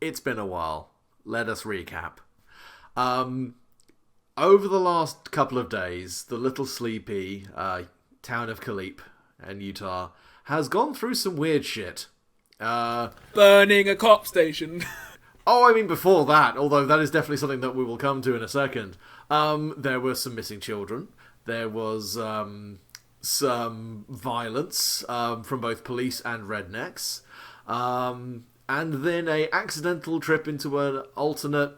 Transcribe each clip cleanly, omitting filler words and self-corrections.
it's been a while. Let us recap. Over the last couple of days, the little sleepy town of Kaleep in Utah has gone through some weird shit. Burning a cop station. Oh, I mean, before that, although that is definitely something that we will come to in a second. There were some missing children. There was some violence from both police and rednecks. And then a accidental trip into an alternate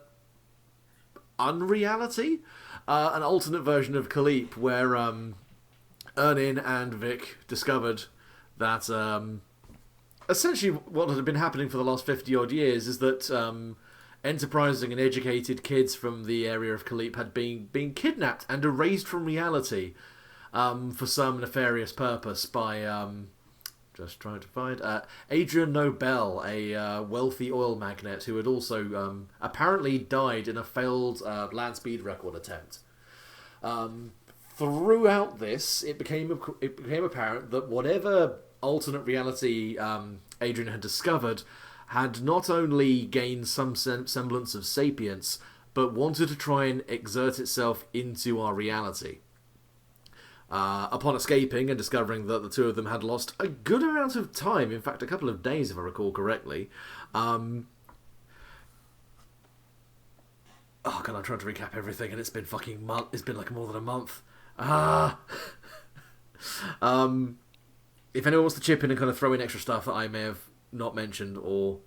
unreality? An alternate version of Kaleep, where Ernin and Vic discovered that essentially what had been happening for the last 50-odd years is that enterprising and educated kids from the area of Kaleep had been kidnapped and erased from reality for some nefarious purpose by, just trying to find, Adrian Nobel, a wealthy oil magnate who had also apparently died in a failed land speed record attempt. Throughout this, it became apparent that whatever alternate reality Adrian had discovered had not only gained some semblance of sapience, but wanted to try and exert itself into our reality. Upon escaping and discovering that the two of them had lost a good amount of time, in fact a couple of days if I recall correctly, oh god, I'm trying to recap everything and it's been it's been like more than a month. If anyone wants to chip in and kind of throw in extra stuff that I may have not mentioned or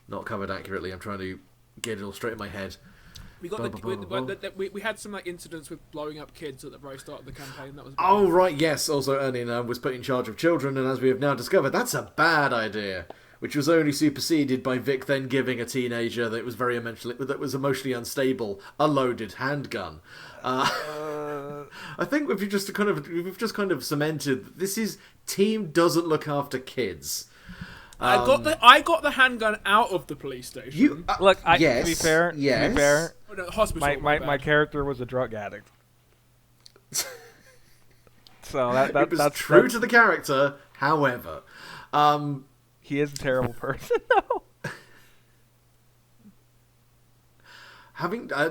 not covered accurately, I'm trying to get it all straight in my head. We had some like incidents with blowing up kids at the very start of the campaign. That was right, yes. Also, Ernin was put in charge of children, and as we have now discovered, that's a bad idea. Which was only superseded by Vic then giving a teenager that was emotionally unstable a loaded handgun. I think we've just kind of cemented this is team doesn't look after kids. I got the handgun out of the police station. Look, yes, to be fair, Oh, no, hospital. my character was a drug addict. So that's true to the character. However, he is a terrible person, though.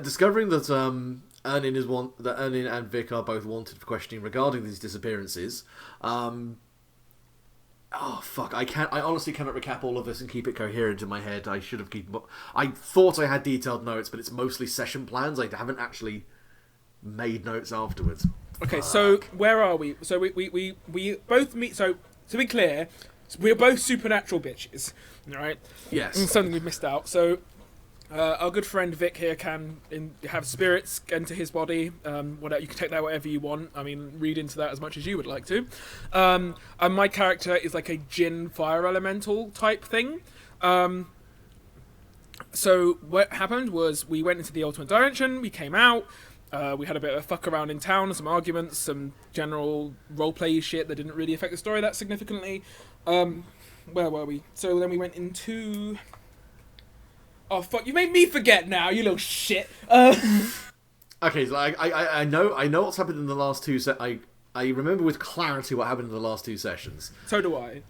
Discovering that Ernin and Vic are both wanted for questioning regarding these disappearances. Oh fuck! I honestly cannot recap all of this and keep it coherent in my head. I should have I thought I had detailed notes, but it's mostly session plans. I haven't actually made notes afterwards. Okay, so where are we? So we both meet. So to be clear, we're both supernatural bitches, right? Yes. Something we've missed out. So our good friend Vic here can have spirits enter his body. Whatever, you can take that whatever you want. I mean, read into that as much as you would like to. And my character is like a Jinn fire elemental type thing. So what happened was we went into the ultimate dimension. We came out. We had a bit of a fuck around in town, some arguments, some general roleplay shit that didn't really affect the story that significantly. Where were we? So then we went into... Oh fuck! You made me forget now, you little shit. Okay, so I know what's happened in the last two I remember with clarity what happened in the last two sessions. So do I.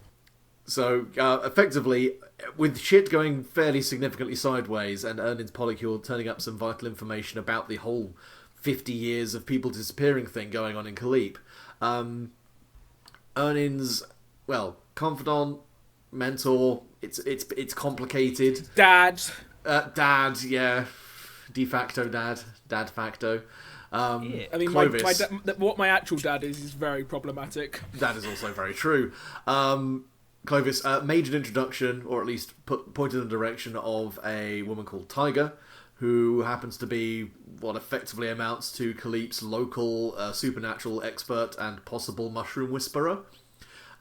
So effectively, with shit going fairly significantly sideways, and Ernin's polycule turning up some vital information about the whole 50 years of people disappearing thing going on in Kaleep, Ernin's confidant, mentor. It's complicated. Dad, yeah, de facto dad facto. I mean, Clovis. what my actual dad is very problematic. That is also very true. Clovis made an introduction, or at least pointed in the direction of a woman called Tiger, who happens to be what effectively amounts to Kaleep's local supernatural expert and possible mushroom whisperer.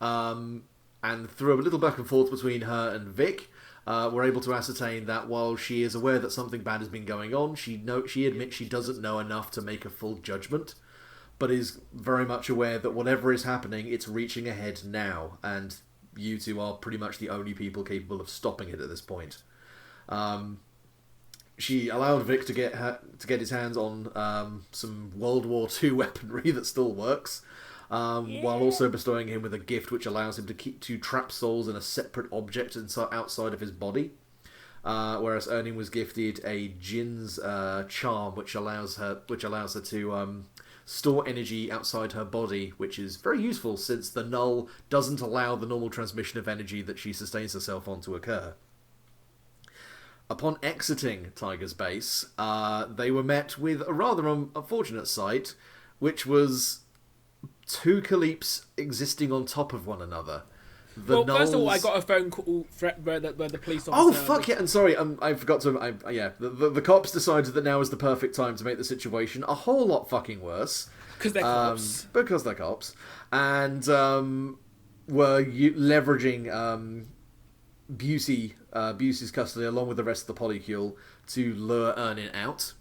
And through a little back and forth between her and Vic, we're able to ascertain that while she is aware that something bad has been going on, she admits she doesn't know enough to make a full judgment, but is very much aware that whatever is happening, it's reaching ahead now, and you two are pretty much the only people capable of stopping it at this point. She allowed Vic to get his hands on some World War II weaponry that still works. While also bestowing him with a gift which allows him to trap souls in a separate object outside of his body. whereas Ernie was gifted a Jin's charm, which allows her to store energy outside her body, which is very useful since the null doesn't allow the normal transmission of energy that she sustains herself on to occur. Upon exiting Tiger's base, they were met with a rather unfortunate sight, which was two Khalips existing on top of one another. First of all, I got a phone call where the police officer... Oh, fuck it, and sorry, I forgot to... The cops decided that now is the perfect time to make the situation a whole lot fucking worse. Because they're cops. Because they're cops. And were leveraging Busey's custody along with the rest of the polycule to lure Ernin out.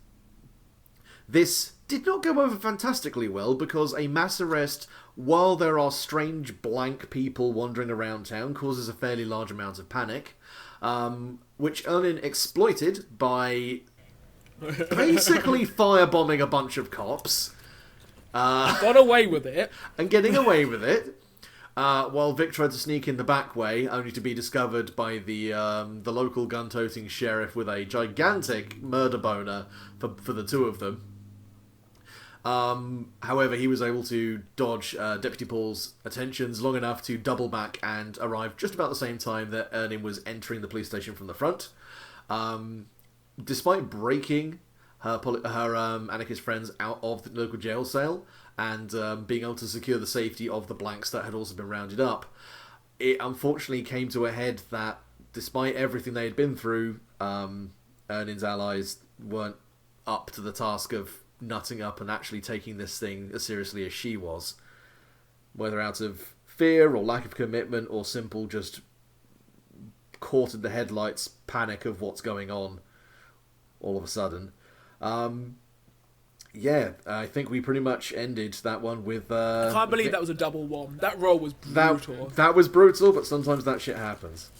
This did not go over fantastically well because a mass arrest while there are strange blank people wandering around town causes a fairly large amount of panic, which Ernin exploited by basically firebombing a bunch of cops. Got away with it. And getting away with it. While Vic tried to sneak in the back way, only to be discovered by the local gun-toting sheriff with a gigantic murder boner for the two of them. However, he was able to dodge Deputy Paul's attentions long enough to double back and arrive just about the same time that Ernin was entering the police station from the front. Despite breaking her anarchist friends out of the local jail cell and being able to secure the safety of the blanks that had also been rounded up, it unfortunately came to a head that despite everything they had been through, Ernin's allies weren't up to the task of nutting up and actually taking this thing as seriously as she was. Whether out of fear or lack of commitment or simple just caught in the headlights panic of what's going on all of a sudden. I think we pretty much ended that one with... I can't believe that was a double one. That roll was brutal. That was brutal, but sometimes that shit happens.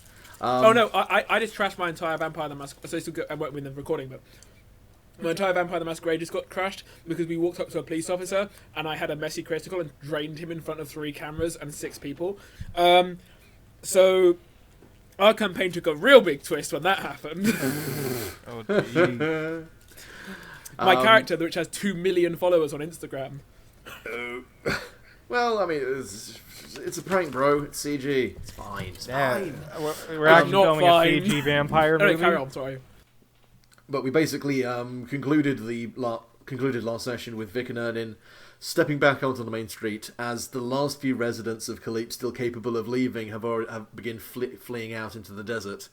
I just trashed my entire Vampire the Masquerade. So I won't win the recording, but my entire Vampire the Masquerade just got crashed because we walked up to a police officer and I had a messy critical and drained him in front of 3 cameras and 6 people. So our campaign took a real big twist when that happened. Oh, gee. My character, which has 2 million followers on Instagram. Well, I mean, it's a prank, bro. It's CG. It's fine. It's fine. We're actually not filming fine. a CG vampire movie. No, carry on, sorry. But we basically concluded last session with Vic and Ernin stepping back onto the main street as the last few residents of Khaleep still capable of leaving have begun fleeing out into the desert,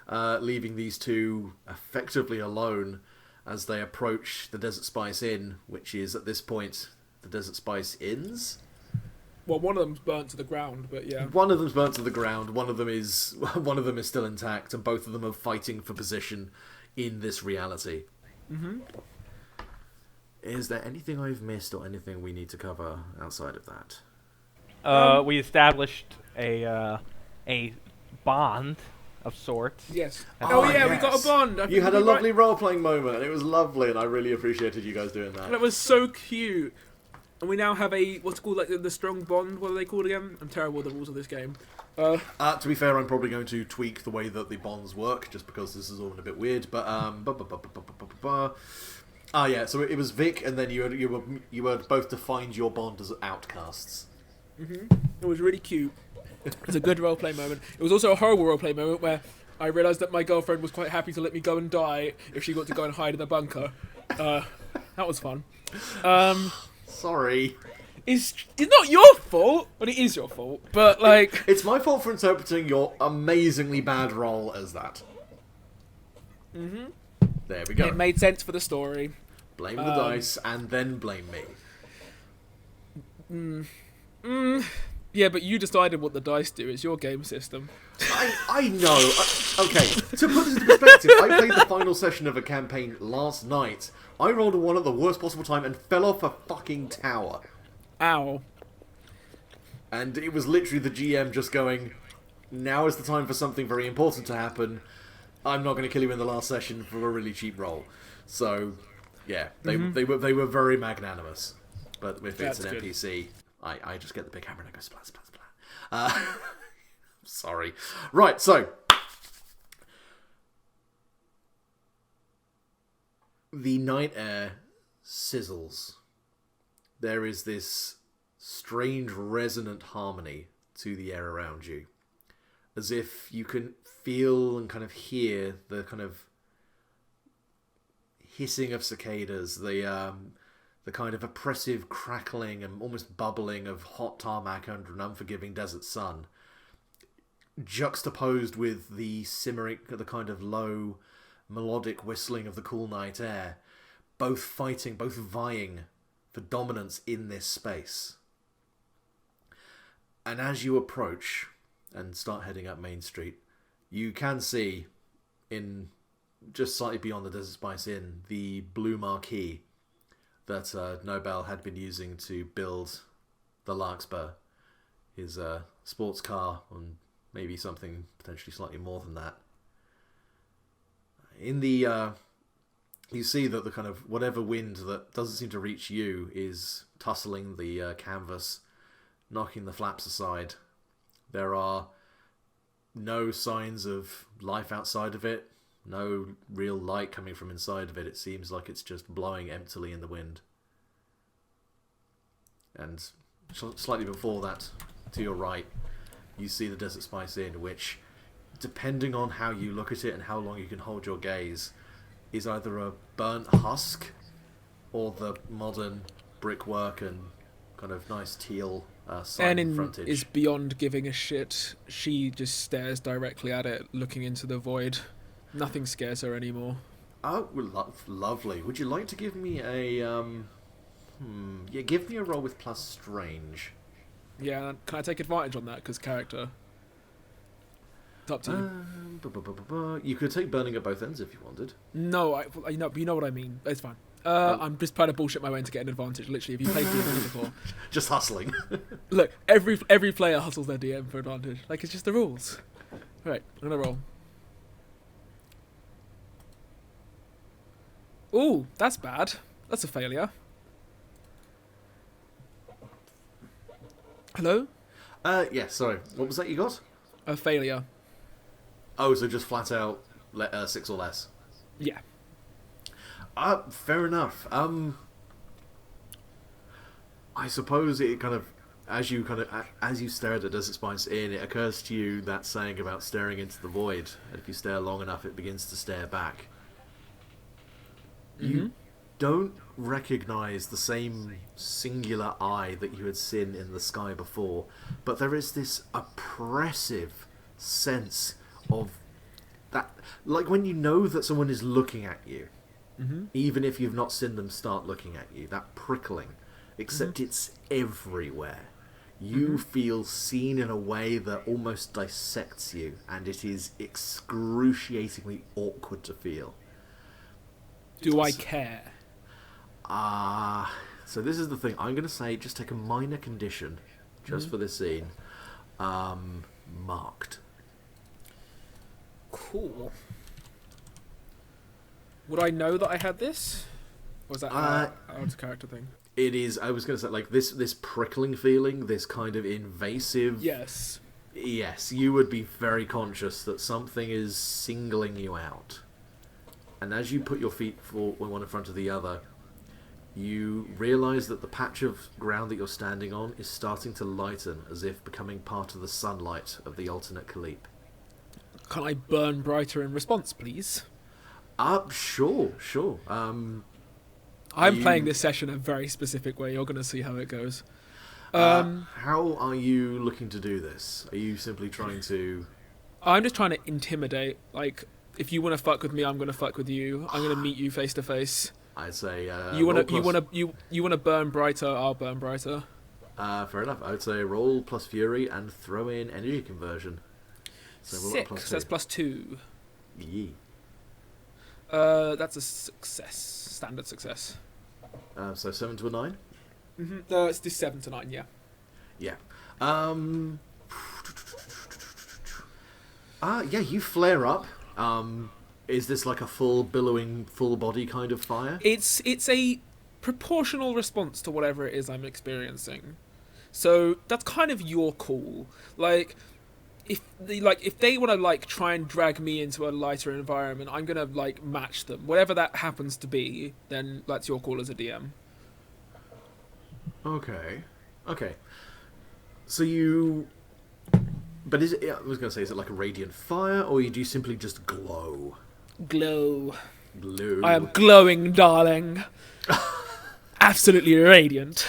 leaving these two effectively alone as they approach the Desert Spice Inn, which is at this point the Desert Spice Inns. Well, one of them's burnt to the ground, but yeah. One of them's burnt to the ground. One of them is still intact, and both of them are fighting for position in this reality. Mm-hmm. Is there anything I've missed or anything we need to cover outside of that? We established a bond of sorts. Yes. Oh, We got a bond. You had a lovely role-playing moment, and it was lovely, and I really appreciated you guys doing that. That was so cute. And we now have what's it called, like the strong bond. What are they called again? I'm terrible with the rules of this game. To be fair, I'm probably going to tweak the way that the bonds work, just because this is all a bit weird. But so it was Vic, and then you were both defined your bond as outcasts. Mm-hmm. It was really cute. It was a good roleplay moment. It was also a horrible roleplay moment where I realised that my girlfriend was quite happy to let me go and die if she got to go and hide in the bunker. That was fun. Sorry. It's not your fault, but it is your fault. But like, it's my fault for interpreting your amazingly bad role as that. Mm-hmm. There we go. It made sense for the story. Blame the dice and then blame me. Yeah, but you decided what the dice do. It's your game system. I know. Okay, to put this into perspective, I played the final session of a campaign last night. I rolled a 1 at the worst possible time and fell off a fucking tower. Ow. And it was literally the GM just going, now is the time for something very important to happen. I'm not going to kill you in the last session for a really cheap roll. So, yeah, they were very magnanimous. But if it's an NPC, I just get the big hammer and I go splat, splat, splat. Sorry. Right, so the night air sizzles. There is this strange resonant harmony to the air around you, as if you can feel and kind of hear the kind of hissing of cicadas, the kind of oppressive crackling and almost bubbling of hot tarmac under an unforgiving desert sun, juxtaposed with the simmering, the kind of low melodic whistling of the cool night air, both fighting, both vying for dominance in this space. And as you approach and start heading up Main Street, you can see, in just slightly beyond the Desert Spice Inn, the blue marquee that Nobel had been using to build the Larkspur, his sports car, and maybe something potentially slightly more than that. In the you see that the kind of whatever wind that doesn't seem to reach you is tussling the canvas, knocking the flaps aside. There are no signs of life outside of it, no real light coming from inside of it. It seems like it's just blowing emptily in the wind. And slightly before that, to your right, you see the Desert Spice Inn, which, depending on how you look at it and how long you can hold your gaze, is either a burnt husk or the modern brickwork and kind of nice teal sign Erin frontage. is beyond giving a shit. She just stares directly at it, looking into the void. Nothing scares her anymore. Oh, well, lovely. Would you like to give me a yeah, give me a roll with plus strange. Yeah, can I take advantage on that? Because character. It's up to you. You could take burning at both ends if you wanted. No, you know what I mean. It's fine. I'm just trying to bullshit my way into getting an advantage. Literally, if you played D&D before, Just hustling. look, every player hustles their DM for advantage. Like, it's just the rules. Right, I'm gonna roll. Ooh, that's bad. That's a failure. Hello? Yeah, sorry. What was that you got? A failure. Oh, so just flat out 6 or less. Yeah. Fair enough. I suppose it kind of, as you stare at the Desert Spice Inn, it occurs to you that saying about staring into the void. And if you stare long enough, it begins to stare back. You don't recognize the same singular eye that you had seen in the sky before, but there is this oppressive sense of that, like when you know that someone is looking at you, even if you've not seen them start looking at you, that prickling, except it's everywhere. You feel seen in a way that almost dissects you, and it is excruciatingly awkward to feel. Do I care? So this is the thing. I'm going to say just take a minor condition, just for this scene. Marked. Cool. Would I know that I had this? Or was that out of character thing? It is, I was going to say, like, this prickling feeling, this kind of invasive... Yes. Yes, you would be very conscious that something is singling you out. And as you put your feet one in front of the other, you realise that the patch of ground that you're standing on is starting to lighten, as if becoming part of the sunlight of the alternate Kalip. Can I burn brighter in response, please? Sure. I'm playing this session a very specific way. You're going to see how it goes. How are you looking to do this? Are you simply trying to... I'm just trying to intimidate. Like, if you want to fuck with me, I'm going to fuck with you. I'm going to meet you face to face. I'd say... You want to burn brighter, I'll burn brighter. Fair enough. I would say roll plus fury and throw in energy conversion. So roll at 6, that's +2. Yeah. That's a success. Standard success. So 7 to a 9? It's just 7 to 9, yeah. Yeah. Yeah, you flare up. Is this like a full billowing, full body kind of fire? It's a proportional response to whatever it is I'm experiencing. So that's kind of your call. Like, if they want to like try and drag me into a lighter environment, I'm gonna like match them. Whatever that happens to be, then that's your call as a DM. Okay. So you... But is it... I was going to say, is it like a radiant fire, or do you simply just glow? Glow. Glow. I am glowing, darling. Absolutely radiant.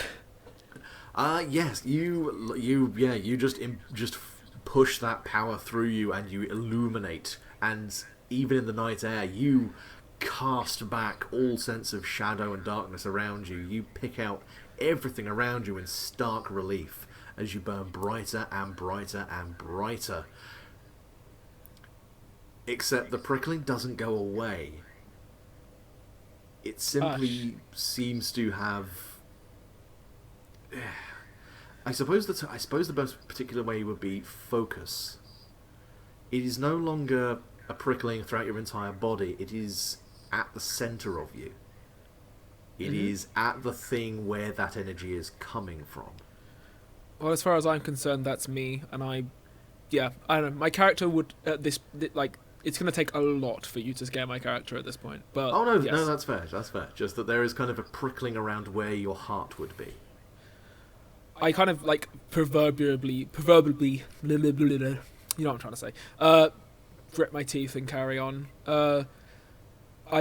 Yes. You just push that power through you, and you illuminate, and even in the night air, you cast back all sense of shadow and darkness around you. You pick out everything around you in stark relief as you burn brighter and brighter and brighter. Except the prickling doesn't go away. It simply seems to have... I suppose the most particular way would be focus. It is no longer a prickling throughout your entire body. It is at the centre of you. It is at the thing where that energy is coming from. Well, as far as I'm concerned, that's me, and I don't know. My character would it's going to take a lot for you to scare my character at this point. But yes. No, that's fair. That's fair. Just that there is kind of a prickling around where your heart would be. I kind of like proverbially, you know what I'm trying to say. Grit my teeth and carry on. I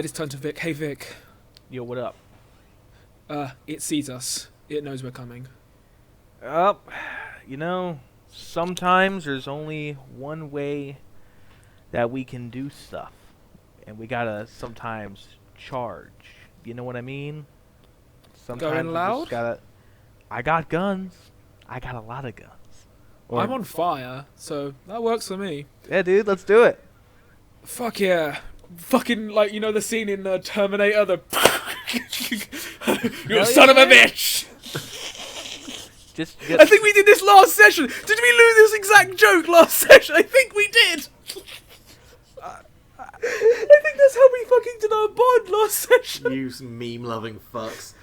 just turn to Vic. Hey, Vic. Yo, what up? It sees us. It knows we're coming. Sometimes there's only one way that we can do stuff, and we gotta sometimes charge. You know what I mean? Sometimes Going loud? I got guns. I got a lot of guns. I'm on fire, so that works for me. Yeah, dude, let's do it. Fuck yeah. Fucking, like, you know the scene in Terminator, the... You son of a bitch! I think we did this last session! Did we lose this exact joke last session? I think we did! I think that's how we fucking did our bond last session! You meme-loving fucks.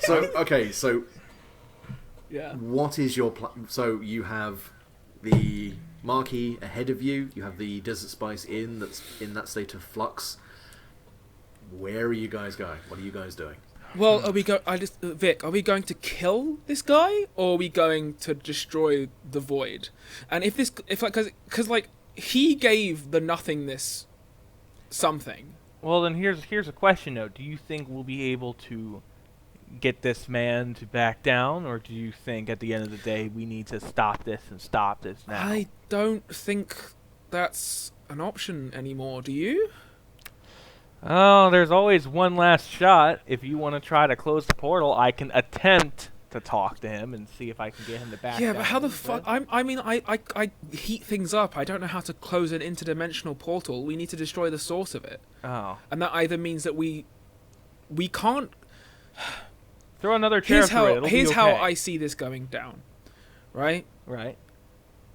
So... Yeah. What is your plan? So you have the marquee ahead of you. You have the Desert Spice Inn that's in that state of flux. Where are you guys going? What are you guys doing? Well, Vic, are we going to kill this guy, or are we going to destroy the void? And because he gave the nothingness something. Well, then here's a question though. Do you think we'll be able to get this man to back down, or do you think at the end of the day we need to stop this now? I don't think that's an option anymore, do you? Oh, there's always one last shot. If you want to try to close the portal, I can attempt to talk to him and see if I can get him to back down. Yeah, but how the fuck... I heat things up. I don't know how to close an interdimensional portal. We need to destroy the source of it. Oh. And that either means that we can't... Throw another chair through it. Here's how I see this going down. Right? Right.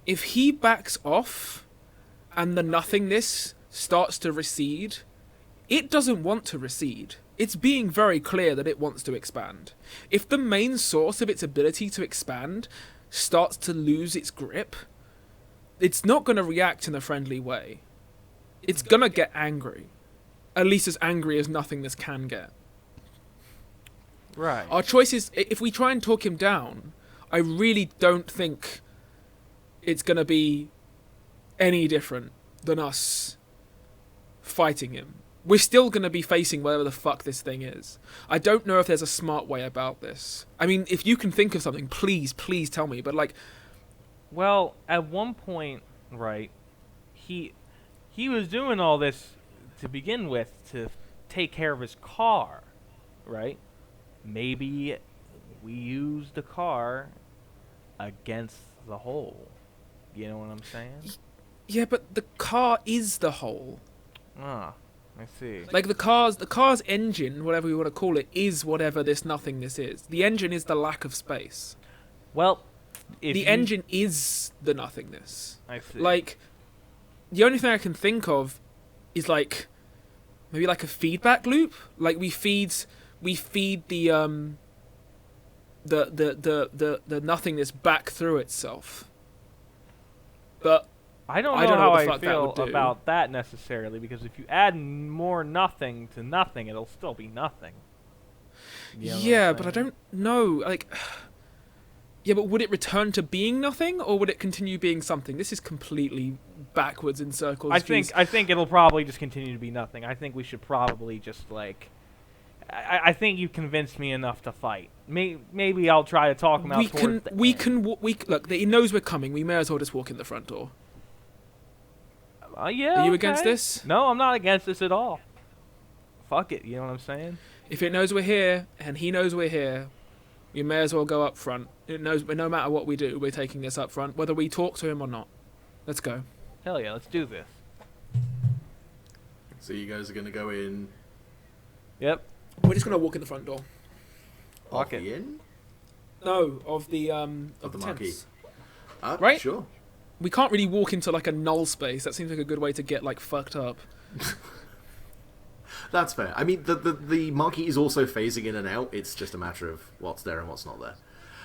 If he backs off and the nothingness starts to recede, it doesn't want to recede. It's being very clear that it wants to expand. If the main source of its ability to expand starts to lose its grip, it's not going to react in a friendly way. It's going to get angry. At least as angry as nothingness can get. Right. Our choice is, if we try and talk him down, I really don't think it's going to be any different than us fighting him. We're still going to be facing whatever the fuck this thing is. I don't know if there's a smart way about this. I mean, if you can think of something, please tell me. But well, at one point, right, he was doing all this to begin with to take care of his car, right? Maybe we use the car against the hole. You know what I'm saying? Yeah, but the car is the hole. Ah, I see. Like the car's engine, whatever you want to call it, is whatever this nothingness is. The engine is the lack of space. Well, the engine is the nothingness. I see. Like, the only thing I can think of is maybe a feedback loop. Like we feed the nothingness back through itself. But I don't I know don't know how what the I fuck that feel would do. about that necessarily, because if you add more nothing to nothing, it'll still be nothing. You know what I'm yeah, but I saying? don't know. Like, yeah, but would it return to being nothing, or would it continue being something? This is completely backwards in circles. I Jeez. think it'll probably just continue to be nothing. I think we should probably just like. I think you convinced me enough to fight. Maybe I'll try to talk him out towards the end. Look. He knows we're coming. We may as well just walk in the front door. Yeah. Are you okay. against this? No, I'm not against this at all. Fuck it. You know what I'm saying? If it knows we're here and he knows we're here, we may as well go up front. It knows no matter what we do, we're taking this up front, whether we talk to him or not. Let's go. Hell yeah, let's do this. So you guys are going to go in. Yep. We're just gonna walk in the front door. Off Fuck it. the inn? No, of the the marquee. tents. Right? Sure. We can't really walk into like a null space. That seems like a good way to get like fucked up. That's fair. I mean, the marquee is also phasing in and out. It's just a matter of what's there and what's not there.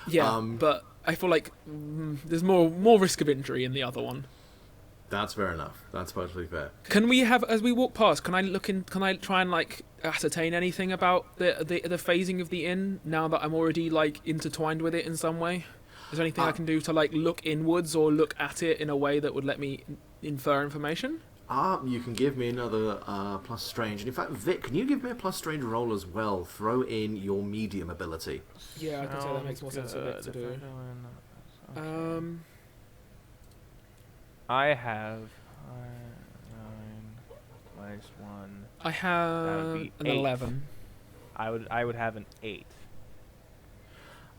Yeah, but I feel like there's more risk of injury in the other one. That's fair enough. That's perfectly fair. Can we have, as we walk past, can I try and like ascertain anything about the phasing of the inn now that I'm already like intertwined with it in some way? Is there anything I can do to like look inwards or look at it in a way that would let me infer information? You can give me another plus strange. And in fact, Vic, can you give me a plus strange roll as well? Throw in your medium ability. Yeah, I can say that makes more sense for Vic to do. I have 9 minus 1. I have That would be an 8. 11. I would have an 8.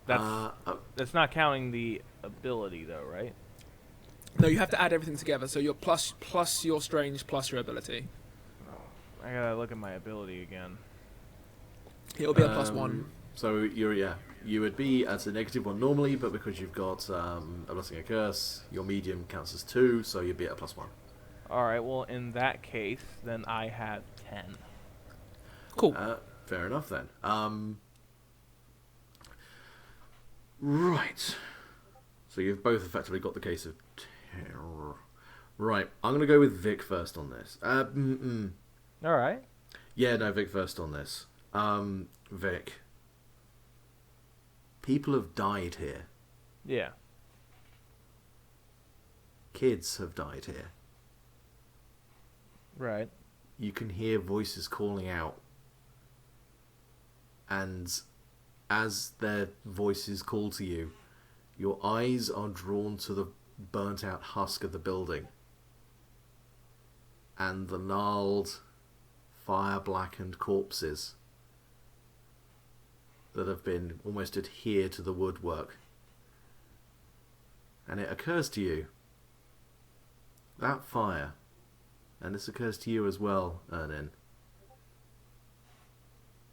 That's not counting the ability though, right? No, you have to add everything together. So your plus your strange plus your ability. I gotta look at my ability again. It'll be a plus 1. So you would be at a -1 normally, but because you've got a blessing, a curse, your medium counts as 2, so you'd be at a +1. All right. Well, in that case, then I have 10. Cool. Fair enough then. Right. So you've both effectively got the case of terror. Right. I'm gonna go with Vic first on this. All right. Yeah, no, Vic first on this. Vic. People have died here. Yeah. Kids have died here. Right. You can hear voices calling out. And as their voices call to you, your eyes are drawn to the burnt out husk of the building. And the gnarled, fire-blackened corpses that have been almost adhered to the woodwork. And it occurs to you, that fire, and this occurs to you as well, Ernin.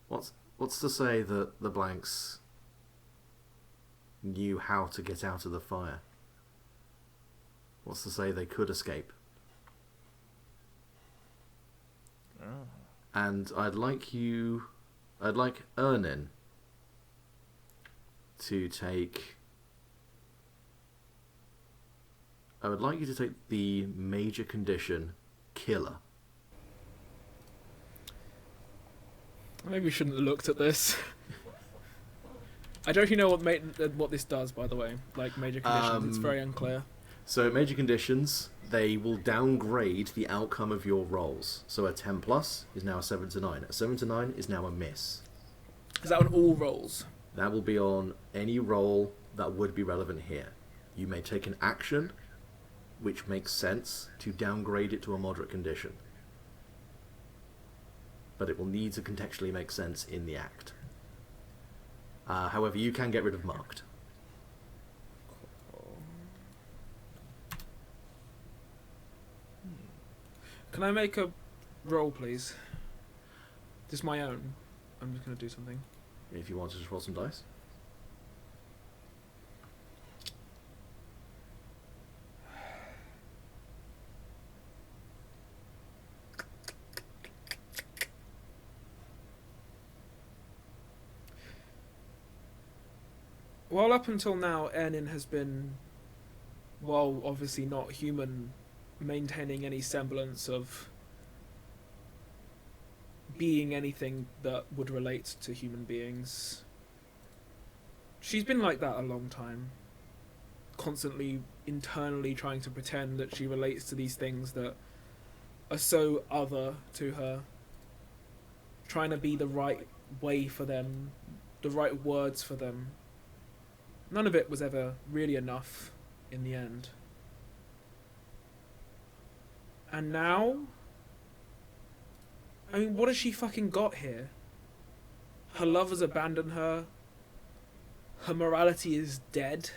What's to say that the blanks knew how to get out of the fire? What's to say they could escape? Oh. And I'd like Ernin to take... I would like you to take the major condition, killer. Maybe we shouldn't have looked at this. I don't even know what this does, by the way. Like major conditions, it's very unclear. So major conditions, they will downgrade the outcome of your rolls. So a 10 plus is now a 7 to 9. A 7 to 9 is now a miss. Is that on all rolls? That will be on any roll that would be relevant here. You may take an action which makes sense to downgrade it to a moderate condition. But it will need to contextually make sense in the act. However, you can get rid of marked. Can I make a roll, please? Just my own. I'm just going to do something. If you want to just roll some dice. Well, up until now, Ernin has been while obviously not human, maintaining any semblance of being anything that would relate to human beings. She's been like that a long time, constantly internally trying to pretend that she relates to these things that are so other to her, trying to be the right way for them, the right words for them. None of it was ever really enough in the end. And now, I mean, what has she fucking got here? Her lovers abandoned her. Her morality is dead.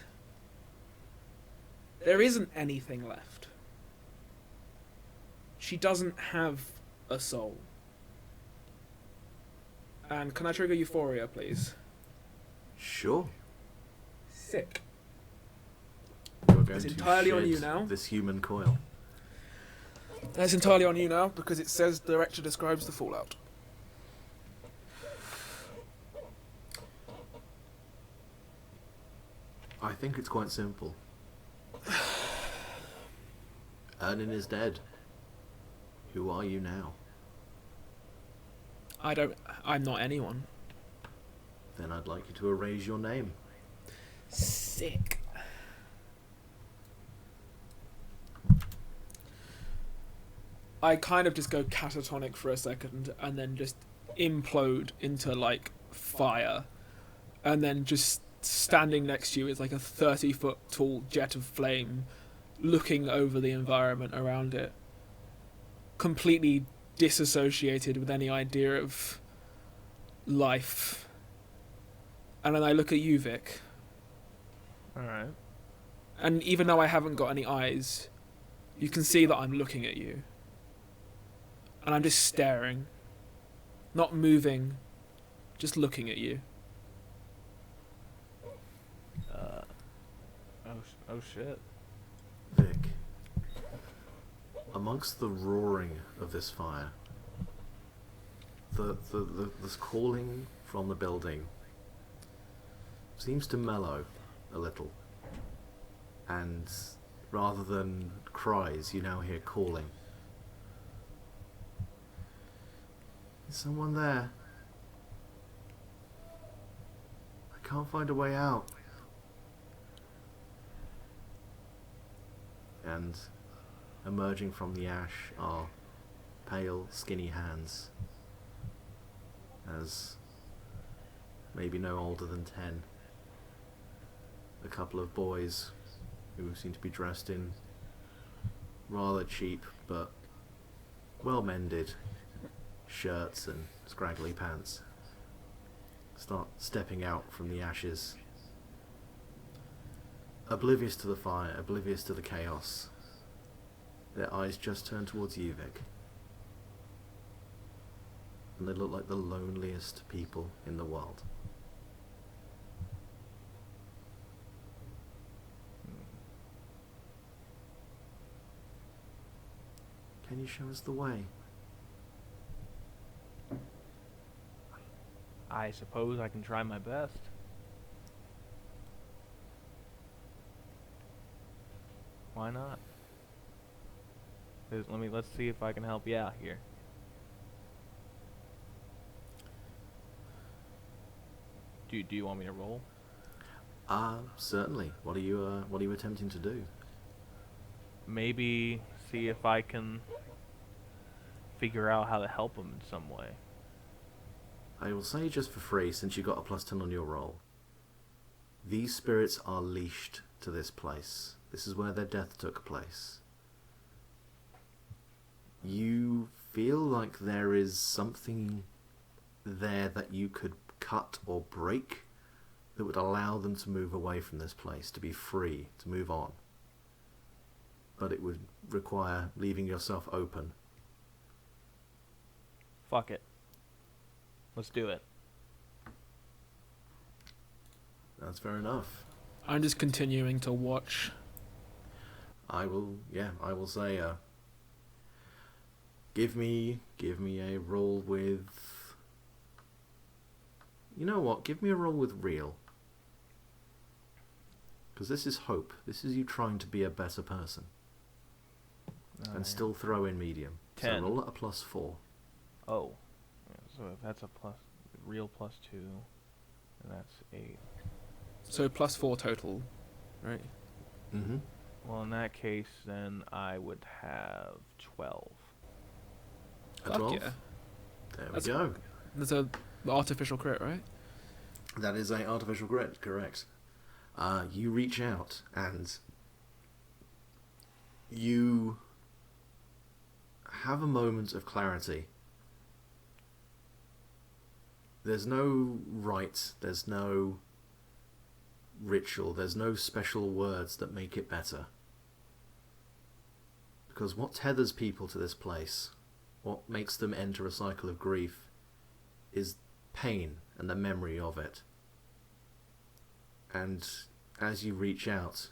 There isn't anything left. She doesn't have a soul. And can I trigger Euphoria, please? Sure. Sick. You're going It's to entirely on shed you now. this human coil. That's entirely on you now, because it says director describes the fallout. I think it's quite simple. Ernin is dead. Who are you now? I'm not anyone. Then I'd like you to erase your name. Sick. I kind of just go catatonic for a second and then just implode into like fire, and then just standing next to you is like a 30-foot tall jet of flame looking over the environment around it, completely disassociated with any idea of life. And then I look at you, Vic, Alright. and even though I haven't got any eyes, you can see that I'm looking at you. And I'm just staring, not moving, just looking at you. Oh shit. Vic, amongst the roaring of this fire, this calling from the building seems to mellow a little. And rather than cries, you now hear calling. Is someone there? I can't find a way out. And emerging from the ash are pale, skinny hands, as maybe no older than 10. A couple of boys who seem to be dressed in rather cheap but well-mended shirts and scraggly pants start stepping out from the ashes, oblivious to the fire, oblivious to the chaos. Their eyes just turn towards you, Vic, and they look like the loneliest people in the world. Can you show us the way? I suppose I can try my best. Why not? Let's see if I can help you out here. Do you want me to roll? Certainly. What are you attempting to do? Maybe see if I can figure out how to help him in some way. I will say just for free, since you got a +10 on your roll, these spirits are leashed to this place. This is where their death took place. You feel like there is something there that you could cut or break that would allow them to move away from this place, to be free, to move on. But it would require leaving yourself open. Fuck it. Let's do it. That's fair enough. I'm just continuing to watch. I will say, give me a roll with, you know what, give me a roll with real. Because this is hope. This is you trying to be a better person. Oh, And yeah. still throw in medium. 10. So roll at a +4. Oh. Yeah, so that's a real +2. And that's 8. So +4 total, right? Mm-hmm. Well, in that case, then I would have 12. A Fuck 12? yeah. There we That's- go. There's a artificial crit, right? That is a artificial grit, correct. You reach out and you have a moment of clarity. There's no rite, there's no ritual, there's no special words that make it better. Because what tethers people to this place, what makes them enter a cycle of grief, is pain and the memory of it. And as you reach out,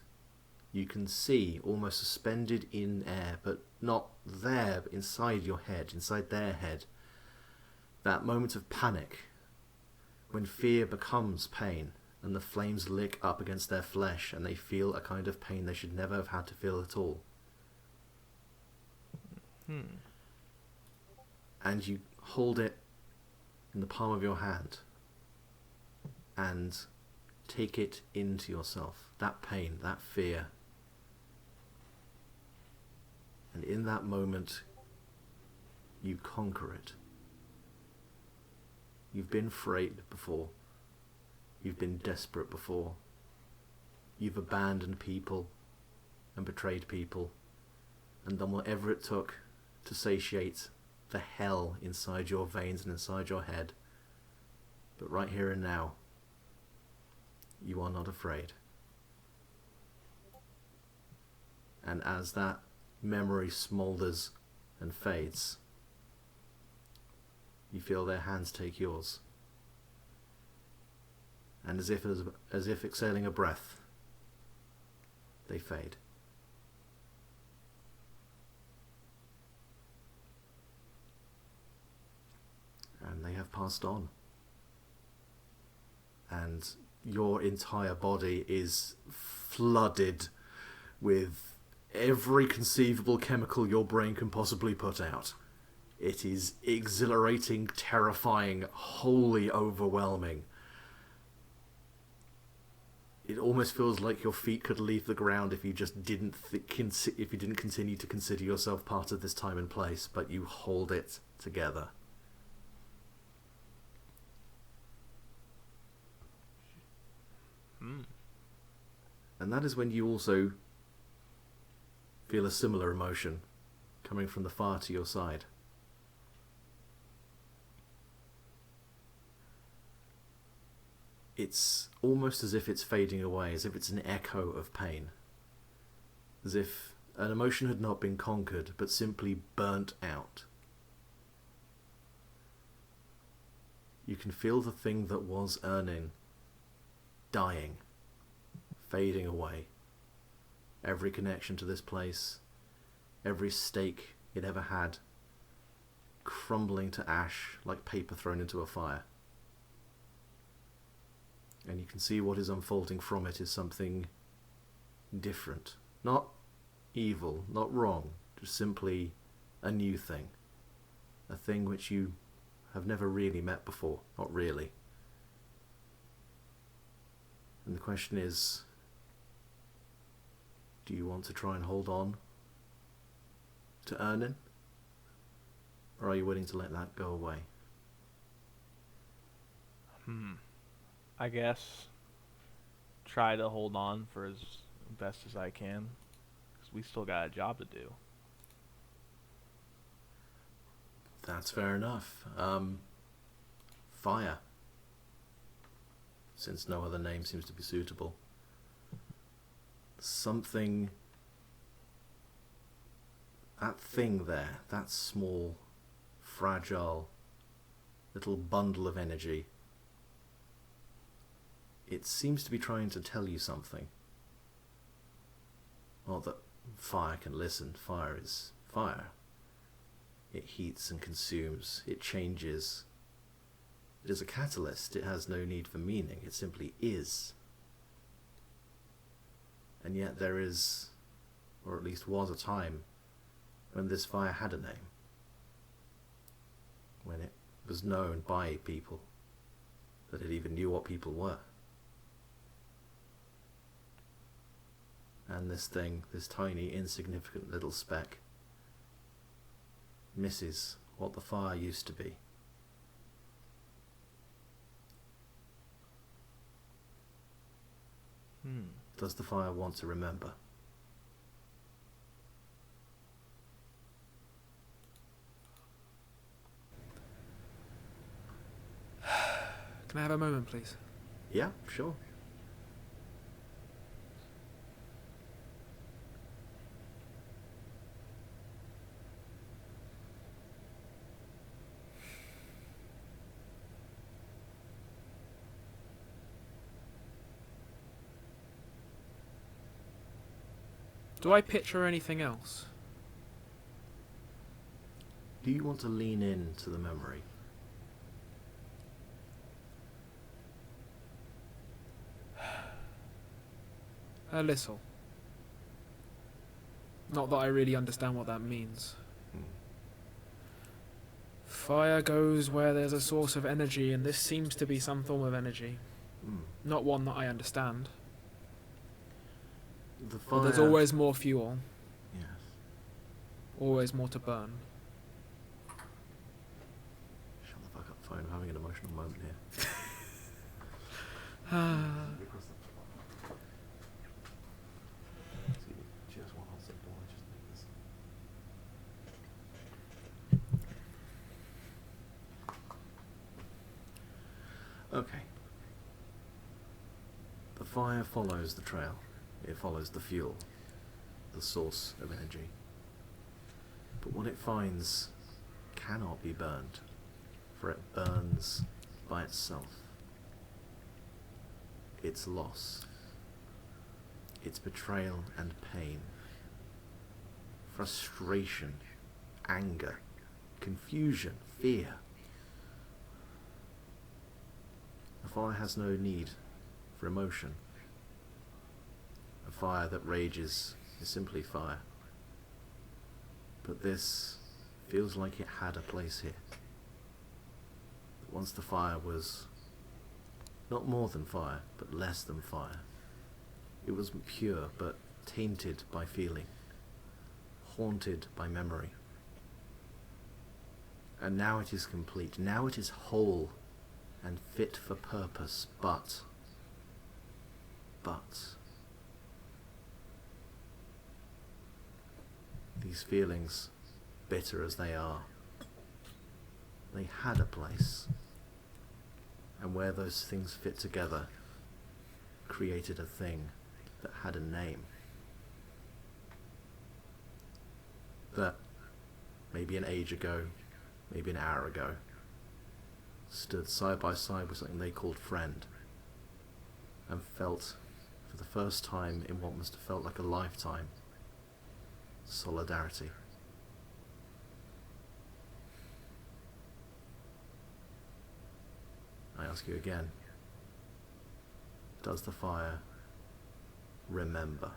you can see, almost suspended in air, but not there, but inside your head, inside their head, that moment of panic, when fear becomes pain, and the flames lick up against their flesh, and they feel a kind of pain they should never have had to feel at all. And you hold it in the palm of your hand, and take it into yourself, that pain, that fear. And in that moment, you conquer it. You've been afraid before. You've been desperate before. You've abandoned people and betrayed people and done whatever it took to satiate the hell inside your veins and inside your head. But right here and now, you are not afraid. And as that memory smoulders and fades, you feel their hands take yours. And as if exhaling a breath, they fade. And they have passed on. And your entire body is flooded with every conceivable chemical your brain can possibly put out. It is exhilarating, terrifying, wholly overwhelming. It almost feels like your feet could leave the ground if you just didn't if you didn't continue to consider yourself part of this time and place, but you hold it together. And that is when you also feel a similar emotion coming from the fire to your side. It's almost as if it's fading away, as if it's an echo of pain. As if an emotion had not been conquered, but simply burnt out. You can feel the thing that was Ernin dying, fading away. Every connection to this place, every stake it ever had, crumbling to ash like paper thrown into a fire. And you can see what is unfolding from it is something different. Not evil, not wrong, just simply a new thing. A thing which you have never really met before, not really. And the question is, do you want to try and hold on to Ernin? Or are you willing to let that go away? I guess try to hold on for as best as I can, because we still got a job to do. That's fair enough. Fire. Since no other name seems to be suitable. Something... That thing there, that small, fragile, little bundle of energy, it seems to be trying to tell you something. Not that fire can listen. Fire is fire. It heats and consumes. It changes. It is a catalyst. It has no need for meaning. It simply is. And yet there is, or at least was, a time when this fire had a name. When it was known by people, that it even knew what people were. And this thing, this tiny, insignificant little speck, misses what the fire used to be. Does the fire want to remember? Can I have a moment, please? Yeah, sure. Do I picture anything else? Do you want to lean into the memory? A little. Not that I really understand what that means. Fire goes where there's a source of energy, and this seems to be some form of energy. Not one that I understand. The But fire... there's always more fuel. Yes. Always more to burn. Shut the fuck up, phone. I'm having an emotional moment here. Just one hot second, I just need this. Okay. The fire follows the trail. It follows the fuel, the source of energy. But what it finds cannot be burned, for it burns by itself. Its loss, its betrayal and pain, frustration, anger, confusion, fear. The fire has no need for emotion. A fire that rages is simply fire. But this feels like it had a place here. Once the fire was not more than fire, but less than fire. It was pure, but tainted by feeling, haunted by memory. And now it is complete. Now it is whole and fit for purpose, but these feelings, bitter as they are, they had a place, and where those things fit together created a thing that had a name, that maybe an age ago, maybe an hour ago, stood side by side with something they called friend, and felt, for the first time in what must have felt like a lifetime, solidarity. I ask you again, does the fire remember?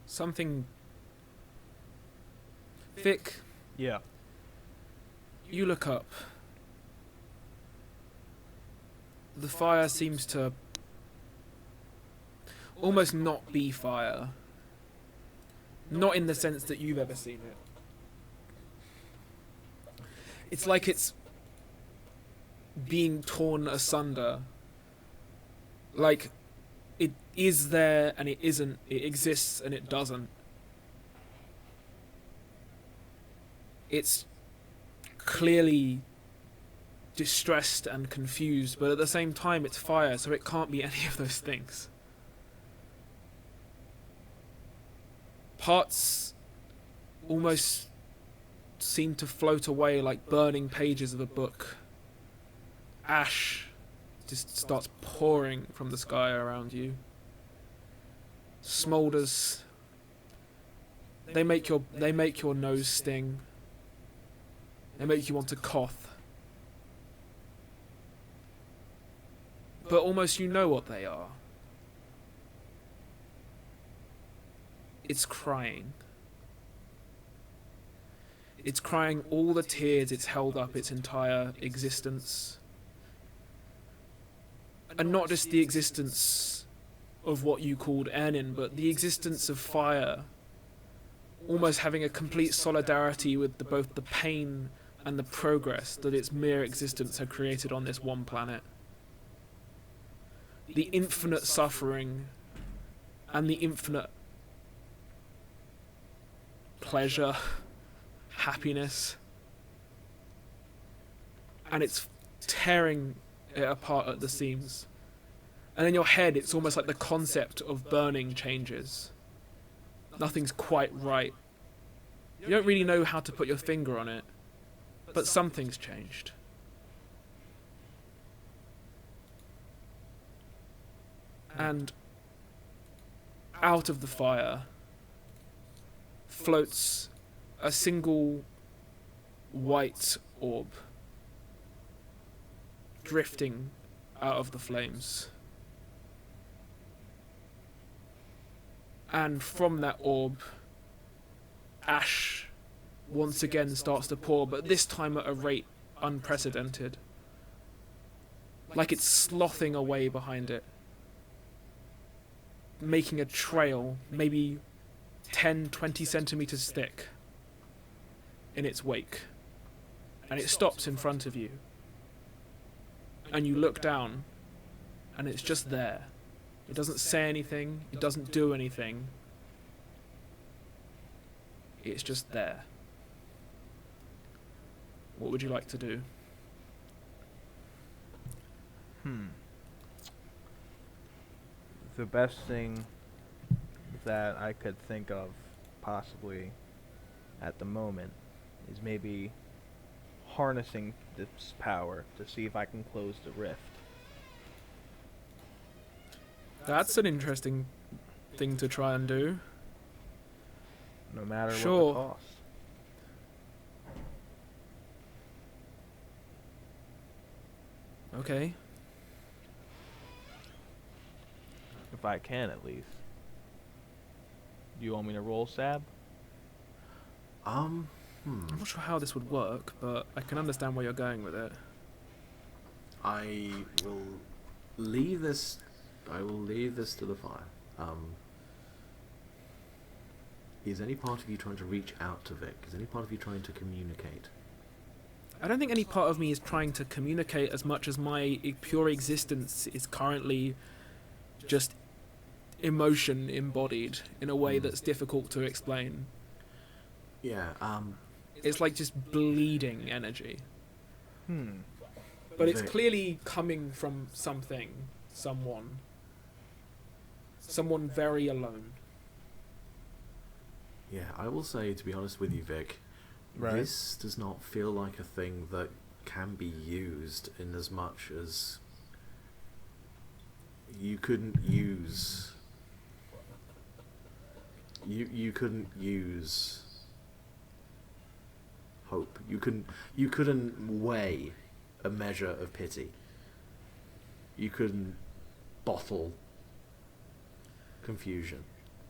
Something... Vic, Yeah. you look up. The fire seems to almost not be fire. Not in the sense that you've ever seen it. It's like it's being torn asunder. Like, it is there and it isn't. It exists and it doesn't. It's clearly distressed and confused, but at the same time it's fire, so it can't be any of those things. almost seem to float away like burning pages of a book. Ash just starts pouring from the sky around you. Smoulders. They make your nose sting. They make you want to cough. But almost you know what they are. It's crying. It's crying all the tears it's held up its entire existence. And not just the existence of what you called Ernin, but the existence of fire. Almost having a complete solidarity with both the pain and the progress that its mere existence had created on this one planet. The infinite suffering and the infinite pleasure, happiness, and it's tearing it apart at the seams. And in your head, it's almost like the concept of burning changes. Nothing's quite right. You don't really know how to put your finger on it, but something's changed. And out of the fire floats a single white orb, drifting out of the flames. And from that orb, ash once again starts to pour, but this time at a rate unprecedented. Like it's slothing away behind it, making a trail, maybe 10-20 centimeters thick, in its wake. And it stops in front of you. And you look down, and it's just there. It doesn't say anything, it doesn't do anything. It's just there. What would you like to do? The best thing that I could think of, possibly, at the moment, is maybe harnessing this power to see if I can close the rift. That's an interesting thing to try and do. No matter Sure. what the cost. Okay. If I can, at least. Do you want me to roll, Sab? I'm not sure how this would work, but I can understand where you're going with it. I will leave this. I will leave this to the fire. Is any part of you trying to reach out to Vic? Is any part of you trying to communicate? I don't think any part of me is trying to communicate as much as my pure existence is currently just emotion embodied in a way that's difficult to explain. Yeah. It's like just bleeding energy. But it's Vic. clearly coming from something, someone very alone. Yeah, I will say, to be honest with you, Vic, Right. this does not feel like a thing that can be used in as much as you couldn't use. You couldn't use hope. You couldn't weigh a measure of pity. You couldn't bottle confusion.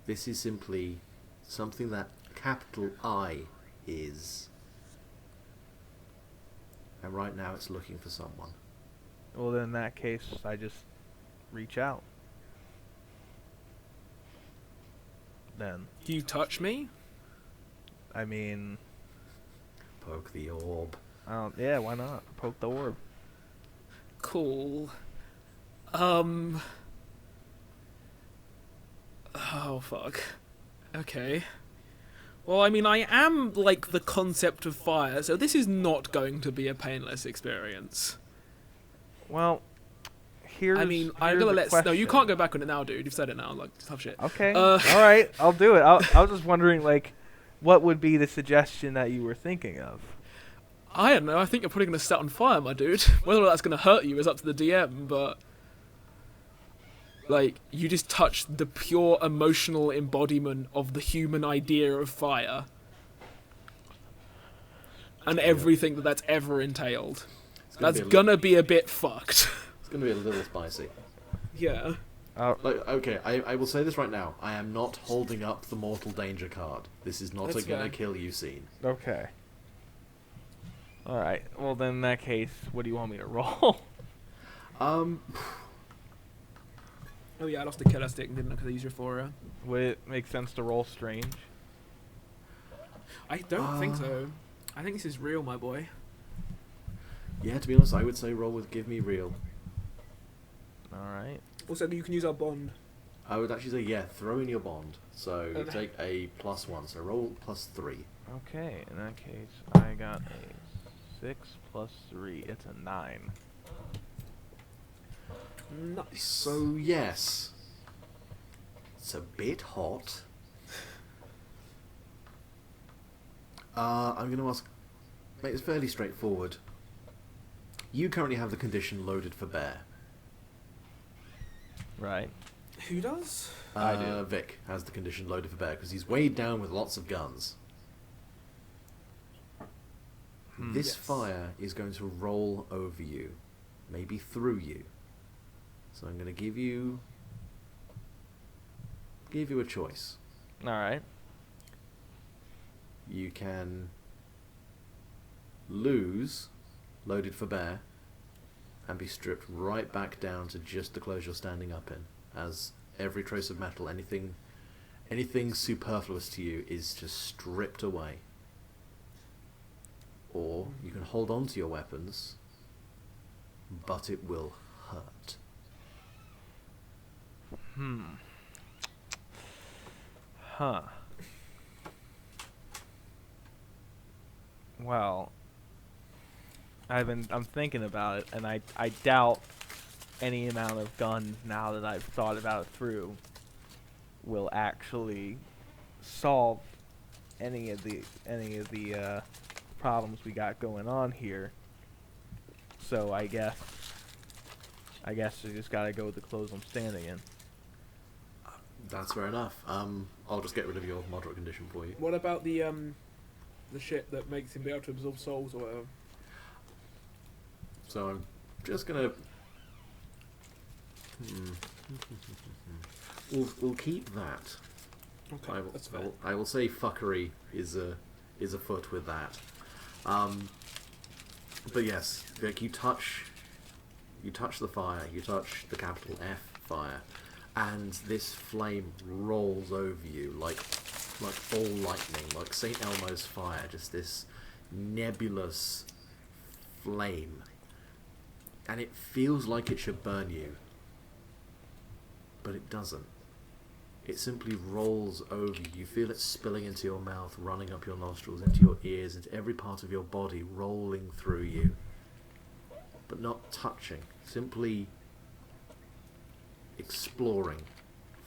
This is simply something that capital I is. And right now it's looking for someone. Well, then in that case, I just reach out. Then. Do you touch me? I mean, Poke the orb. yeah, why not? Poke the orb. Cool. Oh, fuck. Okay. Well, I mean, I am, like, the concept of fire, so this is not going to be a painless experience. Well, here's I mean, I'm here's gonna the let... No, you question. can't go back on it now, dude. You've said it now, like, tough shit. Okay. Uh, All right, I'll do it. I was just wondering, like, what would be the suggestion that you were thinking of? I don't know. I think you're probably going to set on fire, my dude. Whether that's going to hurt you is up to the DM, but like you just touched the pure emotional embodiment of the human idea of fire, and everything that's ever entailed. That's gonna be a bit fucked. It's gonna be a little spicy. Yeah. Like, okay, I will say this right now. I am not holding up the mortal danger card. This is not That's a gonna fair. kill you scene. Okay. Alright, well then in that case, what do you want me to roll? Oh yeah, I lost the killer stick and didn't know because I used Euphoria. Would it make sense to roll strange? I don't think so. I think this is real, my boy. Yeah, to be honest, I would say roll with give me real. Alright. Also, you can use our bond. I would actually say, yeah, throw in your bond. So Okay. take a +1, so roll +3. Okay, in that case, I got a 6 plus 3. It's a 9. Nice. So, yes. It's a bit hot. I'm going to ask... Mate, it's fairly straightforward. You currently have the condition loaded for bear. Right. Who does? I do. Vic has the condition loaded for bear because he's weighed down with lots of guns. This Yes. fire is going to roll over you, maybe through you. So I'm going to give you a choice. Alright. You can lose loaded for bear and be stripped right back down to just the clothes you're standing up in, as every trace of metal, anything superfluous to you is just stripped away. Or you can hold on to your weapons, but it will hurt. Huh. Well, I'm thinking about it, and I doubt any amount of guns, now that I've thought about it through, will actually solve any of the problems we got going on here. So I guess we just gotta go with the clothes I'm standing in. That's fair enough. I'll just get rid of your moderate condition for you. What about the shit that makes him be able to absorb souls or whatever? So I'm just gonna... We'll keep that. Okay, that's fair. I will say fuckery is afoot with that. But yes, Vic, you touch the fire, you touch the capital F fire, and this flame rolls over you like ball lightning, like St. Elmo's fire, just this nebulous flame. And it feels like it should burn you, but it doesn't. It simply rolls over you. You feel it spilling into your mouth, running up your nostrils, into your ears, into every part of your body, rolling through you. But not touching, simply exploring,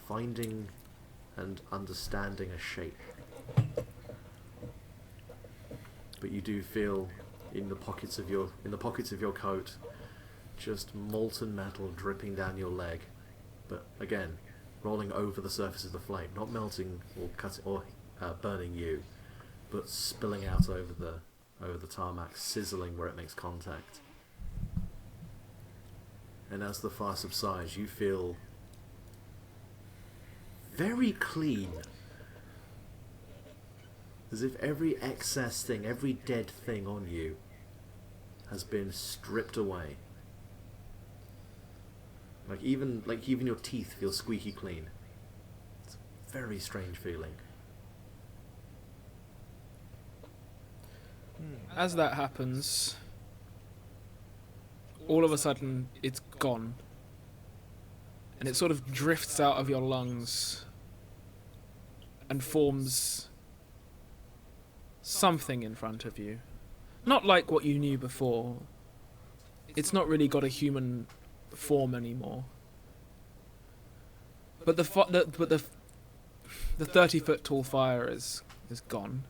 finding and understanding a shape. But you do feel in the pockets of your coat just molten metal dripping down your leg. But again, rolling over the surface of the flame, not melting or cutting or burning you, but spilling out over the tarmac, sizzling where it makes contact. And as the fire subsides, you feel very clean, as if every excess thing, every dead thing on you has been stripped away. Like even your teeth feel squeaky clean. It's a very strange feeling. As that happens, all of a sudden it's gone. And it sort of drifts out of your lungs and forms something in front of you. Not like what you knew before. It's not really got a human form anymore. But the 30-foot tall fire is is gone.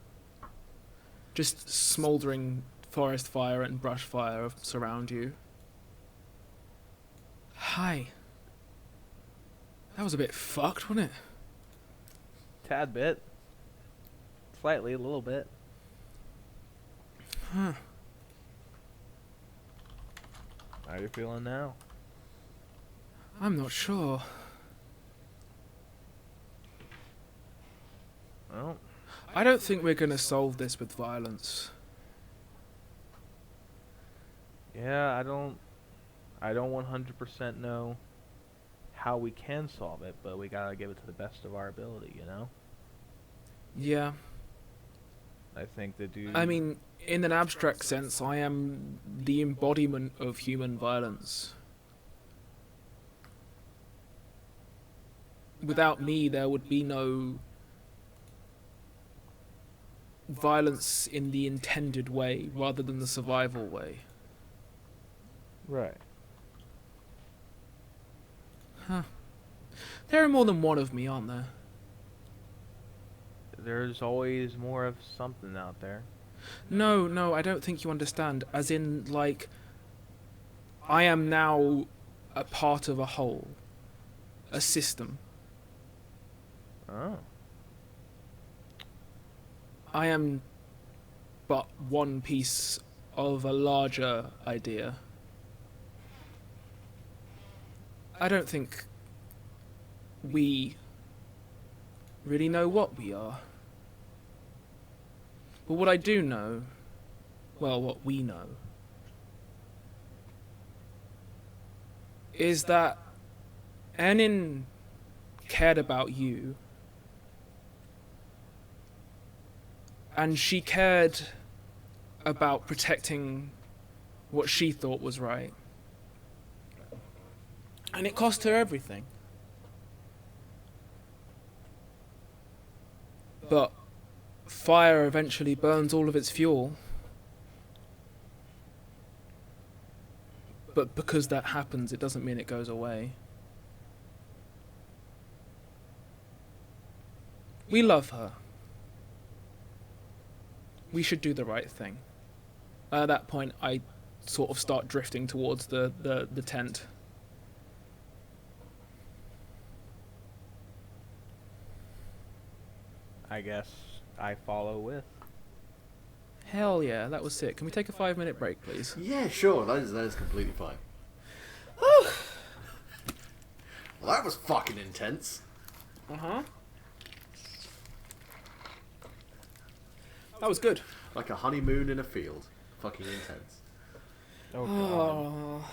Just smouldering forest fire and brush fire surround you. Hi. That was a bit fucked, wasn't it? Tad bit. Slightly, a little bit. Huh. How are you feeling now? I'm not sure. Well, I don't think we're gonna solve this with violence. yeah, I don't 100% know how we can solve it, but we gotta give it to the best of our ability, you know? Yeah. I think the dude... I mean, in an abstract sense, I am the embodiment of human violence. Without me, there would be no violence in the intended way, rather than the survival way. Right. Huh. There are more than one of me, aren't there? There's always more of something out there. No, I don't think you understand. As in, like, I am now a part of a whole. A system. Oh. I am but one piece of a larger idea. I don't think we really know what we are. But what I do know, well, what we know, is that Enin cared about you, and she cared about protecting what she thought was right. And it cost her everything. But fire eventually burns all of its fuel. But because that happens, it doesn't mean it goes away. We love her. We should do the right thing. At that point, I sort of start drifting towards the tent. I guess I follow with. Hell yeah, that was sick. Can we take a 5-minute break, please? Yeah, sure. That is completely fine. Well, that was fucking intense. Uh-huh. That was good. Like a honeymoon in a field. Fucking intense. Oh,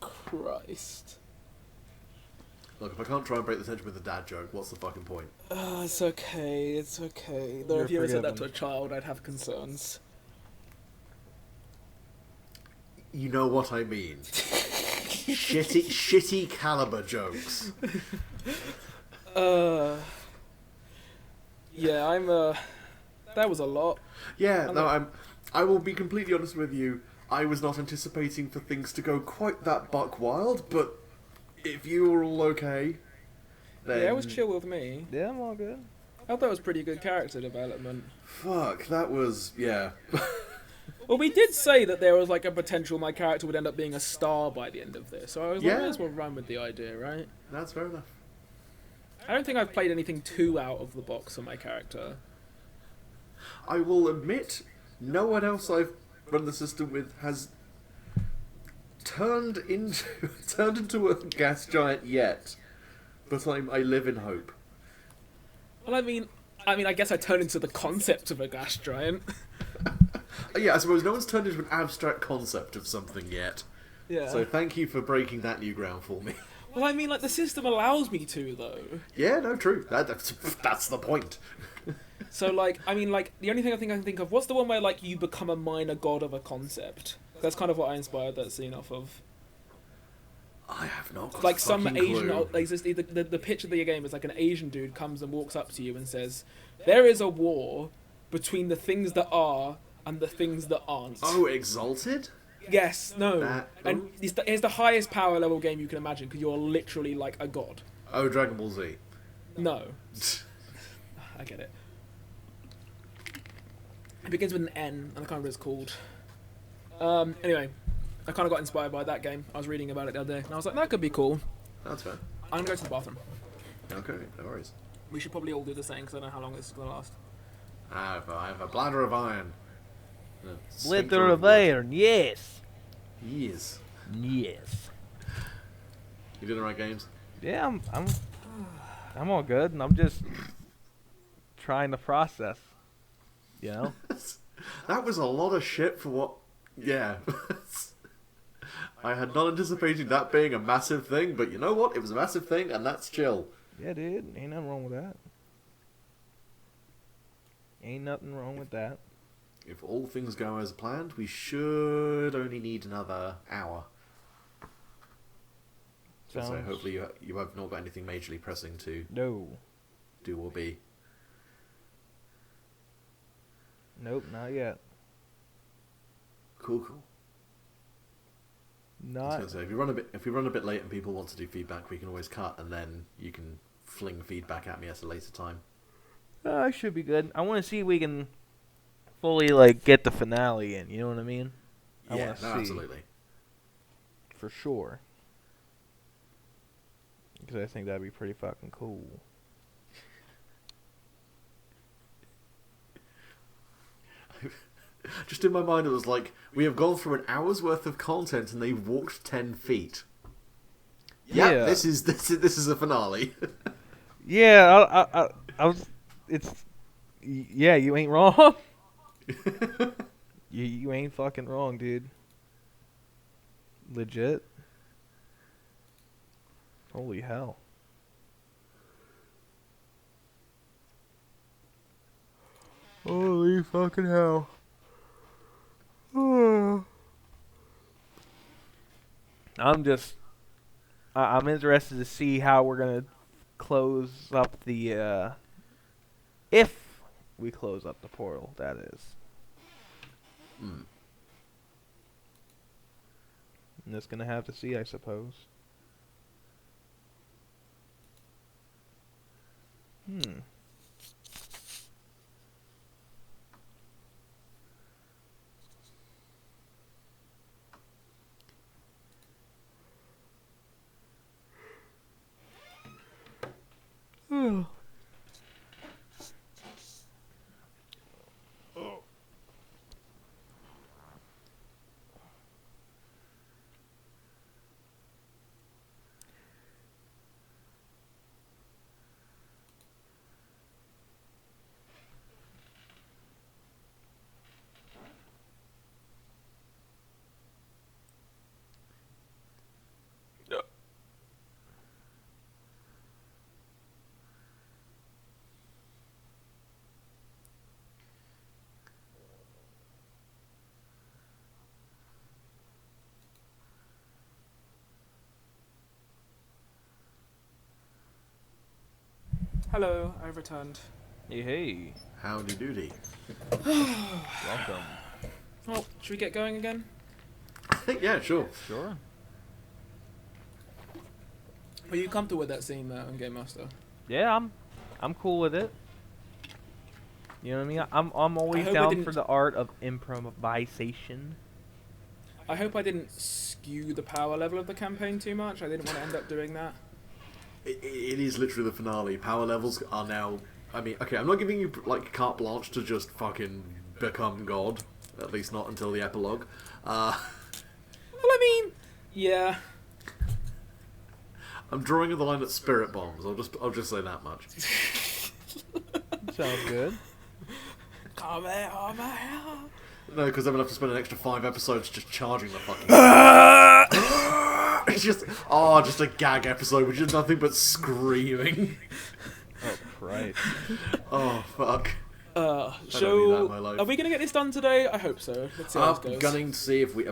Christ. Look, if I can't try and break the tension with a dad joke, what's the fucking point? It's okay, it's okay. Though You're if you ever said that forgiven. to a child, I'd have concerns. You know what I mean. shitty caliber jokes. Yeah, that was a lot. Yeah, no, I will be completely honest with you. I was not anticipating for things to go quite that buck wild, but if you were all okay, then... Yeah, it was chill with me. Yeah, I'm all good. I thought that was pretty good character development. Fuck, that was... yeah. Well, we did say that there was like a potential my character would end up being a star by the end of this, so I was like, Yeah. might as well run with the idea, right? That's fair enough. I don't think I've played anything too out of the box for my character. I will admit, no one else I've run the system with has turned into a gas giant yet, but I live in hope. Well, I mean, I guess I turned into the concept of a gas giant. Yeah, I suppose no one's turned into an abstract concept of something yet. Yeah. So thank you for breaking that new ground for me. Well, I mean, like, the system allows me to, though. Yeah, no, true. That's the point. So, like, I mean, like, the only thing I think I can think of, what's the one where, like, you become a minor god of a concept? That's kind of what I inspired that scene off of. I have not got Like, a some fucking Asian... clue. Like, the pitch of the game is, like, an Asian dude comes and walks up to you and says, there is a war between the things that are and the things that aren't. Oh, Exalted? Yes, no. That- And it's the highest power level game you can imagine, because you're literally, like, a god. Oh, Dragon Ball Z. No. I get it. It begins with an N, and I can't remember what it's called. Anyway, I kind of got inspired by that game. I was reading about it the other day, and I was like, that could be cool. That's fair. I'm gonna go to the bathroom. Okay, no worries. We should probably all do the same, because I don't know how long this is gonna last. I have a bladder of iron. Glitter of iron, yes. Yes. Yes. You doing the right games? Yeah, I'm all good, and I'm just trying to process. You know? That was a lot of shit for what... Yeah. I had not anticipated that being a massive thing, but you know what? It was a massive thing, and that's chill. Yeah, dude. Ain't nothing wrong with that. Ain't nothing wrong with that. If all things go as planned, we should only need another hour. So hopefully you have not got anything majorly pressing to No. do or be. Nope, not yet. Cool. I was Not. gonna say, if we run a bit late and people want to do feedback, we can always cut, and then you can fling feedback at me at a later time. I should be good. I want to see if we can fully like get the finale in. You know what I mean? I Yeah, wanna see. absolutely. For sure. Because I think that'd be pretty fucking cool. Just in my mind, it was like, we have gone through an hour's worth of content and they've walked 10 feet. Yeah. This is a finale. Yeah, I was. It's. Yeah, you ain't wrong. You ain't fucking wrong, dude. Legit. Holy hell. Holy fucking hell. I'm interested to see how we're gonna close up the if we close up the portal, that is. Mm. I'm just gonna have to see, I suppose. Hello, I've returned. Hey. Howdy doody. Welcome. Well, should we get going again? Yeah, sure. Sure. Were you comfortable with that scene on Game Master? Yeah, I'm cool with it. You know what I mean? I'm always hope I down didn't- for the art of improvisation. I hope I didn't skew the power level of the campaign too much. I didn't want to end up doing that. It is literally the finale. Power levels are now... I mean, okay, I'm not giving you, like, carte blanche to just fucking become God. At least not until the epilogue. Well, I mean, yeah. I'm drawing the line at spirit bombs. I'll just say that much. Sounds good. Come here, come here. No, because I'm gonna have to spend an extra 5 episodes just charging the fucking... It's just a gag episode, which is nothing but screaming. Oh Christ. Oh, fuck. So, need that in my life. are we going to get this done today? I hope so. Let's see how I'm this goes. gunning to see if look,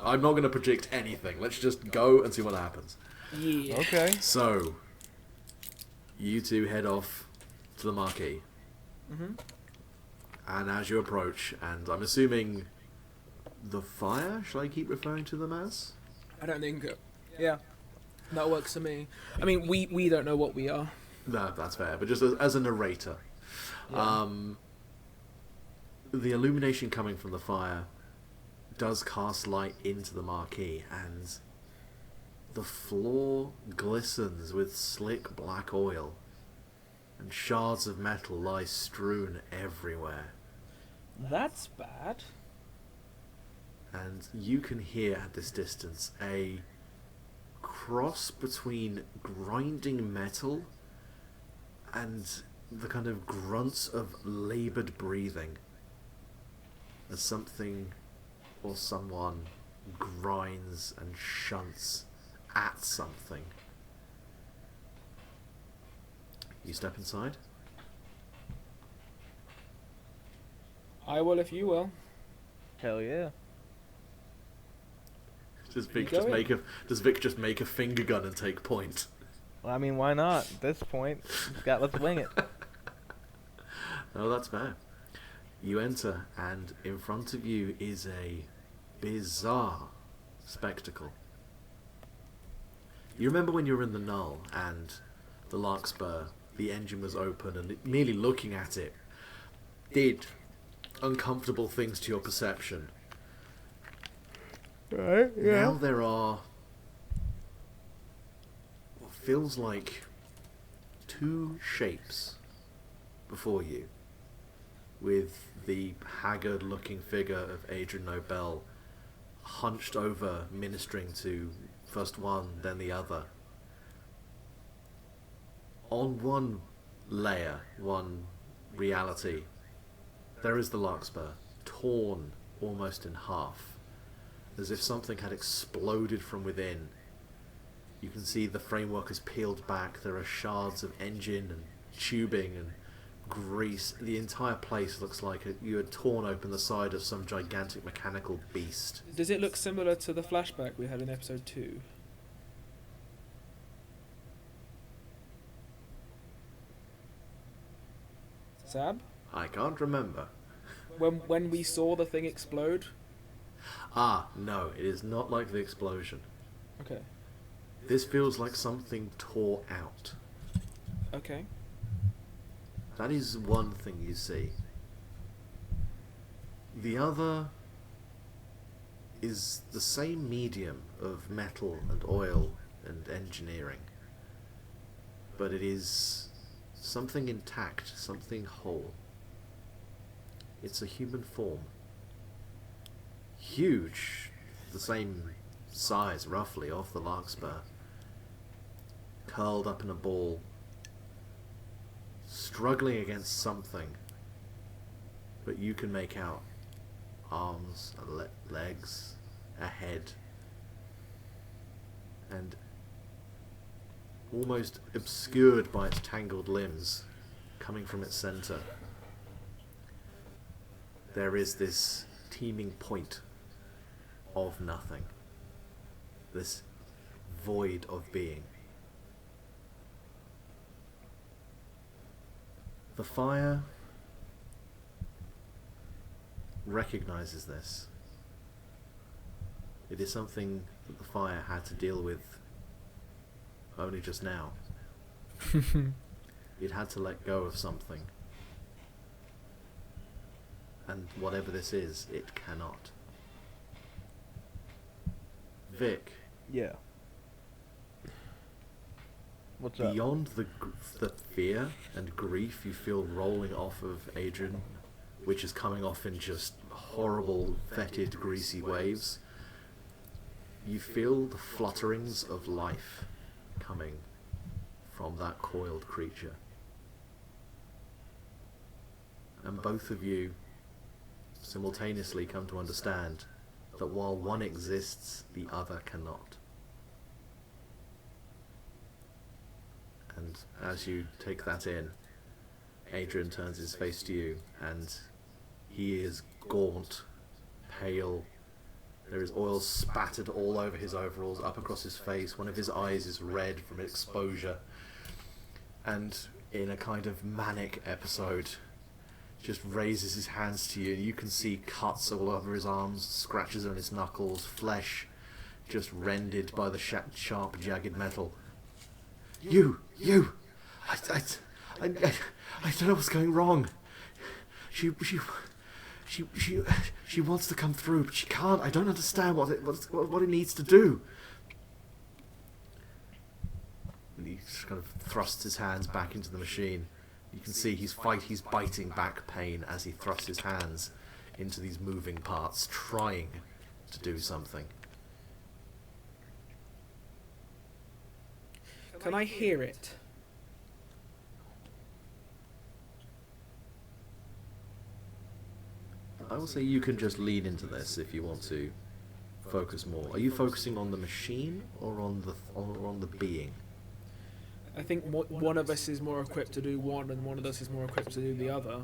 I'm not going to predict anything. Let's just go and see what happens. Yeah. Okay. So, you two head off to the marquee. Mm-hmm. And as you approach, and I'm assuming the fire, shall I keep referring to them as? I don't think... yeah. That works for me. I mean, we don't know what we are. No, that's fair, but just as a narrator. Yeah. the illumination coming from the fire does cast light into the marquee, and the floor glistens with slick black oil, and shards of metal lie strewn everywhere. That's bad. And you can hear at this distance a cross between grinding metal and the kind of grunts of laboured breathing as something or someone grinds and shunts at something. You step inside? I will if you will. Hell yeah. Does You go in. Vic just make a finger gun and take point? Well, I mean, why not? At this point, let's wing it. Oh, that's fair. You enter, and in front of you is a bizarre spectacle. You remember when you were in the Null and the Larkspur, the engine was open, and merely looking at it did uncomfortable things to your perception. Right, Now there are what feels like two shapes before you, with the haggard-looking figure of Adrian Nobel hunched over, ministering to first one, then the other. On one layer, one reality, there is the Larkspur, torn almost in half, as if something had exploded from within. You can see the framework is peeled back, there are shards of engine and tubing and grease. The entire place looks like you had torn open the side of some gigantic mechanical beast. Does it look similar to the flashback we had in episode 2? Sab? I can't remember. When we saw the thing explode? Ah, no, it is not like the explosion. Okay. This feels like something tore out. Okay. That is one thing you see. The other is the same medium of metal and oil and engineering, but it is something intact, something whole. It's a human form. Huge, the same size roughly of the Larkspur, curled up in a ball, struggling against something, but you can make out arms, legs, a head, and almost obscured by its tangled limbs, coming from its center, there is this teeming point of nothing, this void of being. The fire recognizes this. It is something that the fire had to deal with only just now. It had to let go of something. And whatever this is, it cannot. Vic, Yeah. What's up? beyond the fear and grief you feel rolling off of Adrian, which is coming off in just horrible, fetid, greasy waves, you feel the flutterings of life coming from that coiled creature. And both of you simultaneously come to understand that while one exists, the other cannot. And as you take that in, Adrian turns his face to you, and he is gaunt, pale. There is oil spattered all over his overalls, up across his face. One of his eyes is red from exposure. And in a kind of manic episode, just raises his hands to you. You can see cuts all over his arms, scratches on his knuckles, flesh just rendered by the sharp, jagged metal. You! I don't know what's going wrong. She she wants to come through, but she can't. I don't understand what it needs to do. And he just kind of thrusts his hands back into the machine. You can see he's biting back pain as he thrusts his hands into these moving parts, trying to do something. Can I hear it? I will say you can just lean into this if you want to focus more. Are you focusing on the machine or on the being? I think one of us is more equipped to do one, and one of us is more equipped to do the other.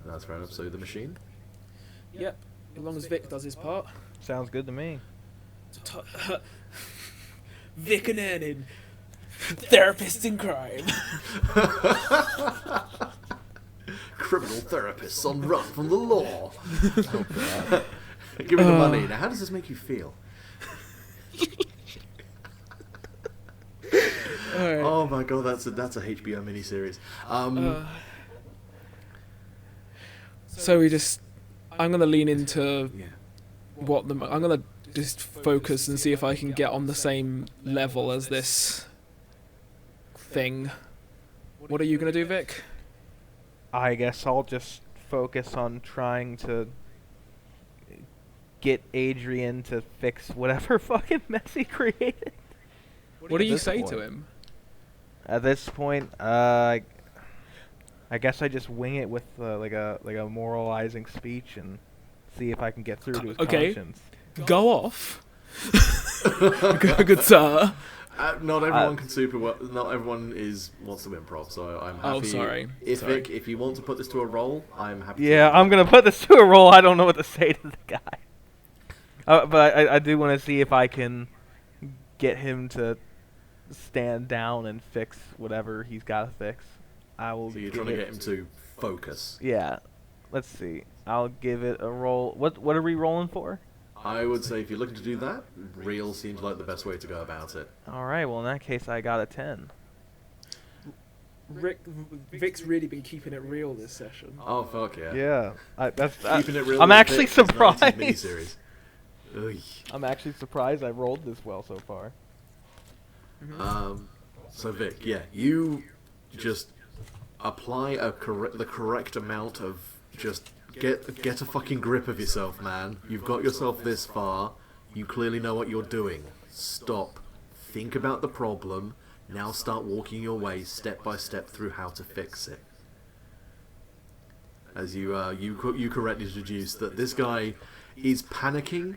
That's fair enough. So the machine? Yep, as long as Vic does his part. Sounds good to me. Vic and Ernin, therapists in crime. Criminal therapists on run from the law. Give me the money. Now, how does this make you feel? Right. Oh my god, that's a HBO miniseries. So I'm gonna lean into Yeah. I'm gonna just focus and see if I can get on the same level as this thing. What are you gonna do, Vic? I guess I'll just focus on trying to get Adrian to fix whatever fucking mess he created. What do you this say point? to him? At this point, I guess I just wing it with like a moralizing speech and see if I can get through to his Okay. conscience. Go off. Good sir. Not everyone can super well. Not everyone wants to improv, so I'm happy. Oh, sorry. If Sorry. Vic, if you want to put this to a roll, I'm happy. Yeah, to I'm gonna put this to a roll. I don't know what to say to the guy. But I do want to see if I can get him to stand down and fix whatever he's got to fix. I will. So you're give trying to it- get him to focus. Yeah. Let's see. I'll give it a roll. What are we rolling for? I would say if you're looking to do that, real seems like the best way to go about it. All right. Well, in that case, I got a 10. Vic's really been keeping it real this session. Oh fuck yeah! Yeah. Keeping it real. I'm with actually Vic, this 90s surprised. miniseries. Ugh. I'm actually surprised I rolled this well so far. So Vic, yeah, you just apply the correct amount of just get a fucking grip of yourself, man. You've got yourself this far. You clearly know what you're doing. Stop. Think about the problem. Now start walking your way step by step through how to fix it. As you correctly deduced that this guy is panicking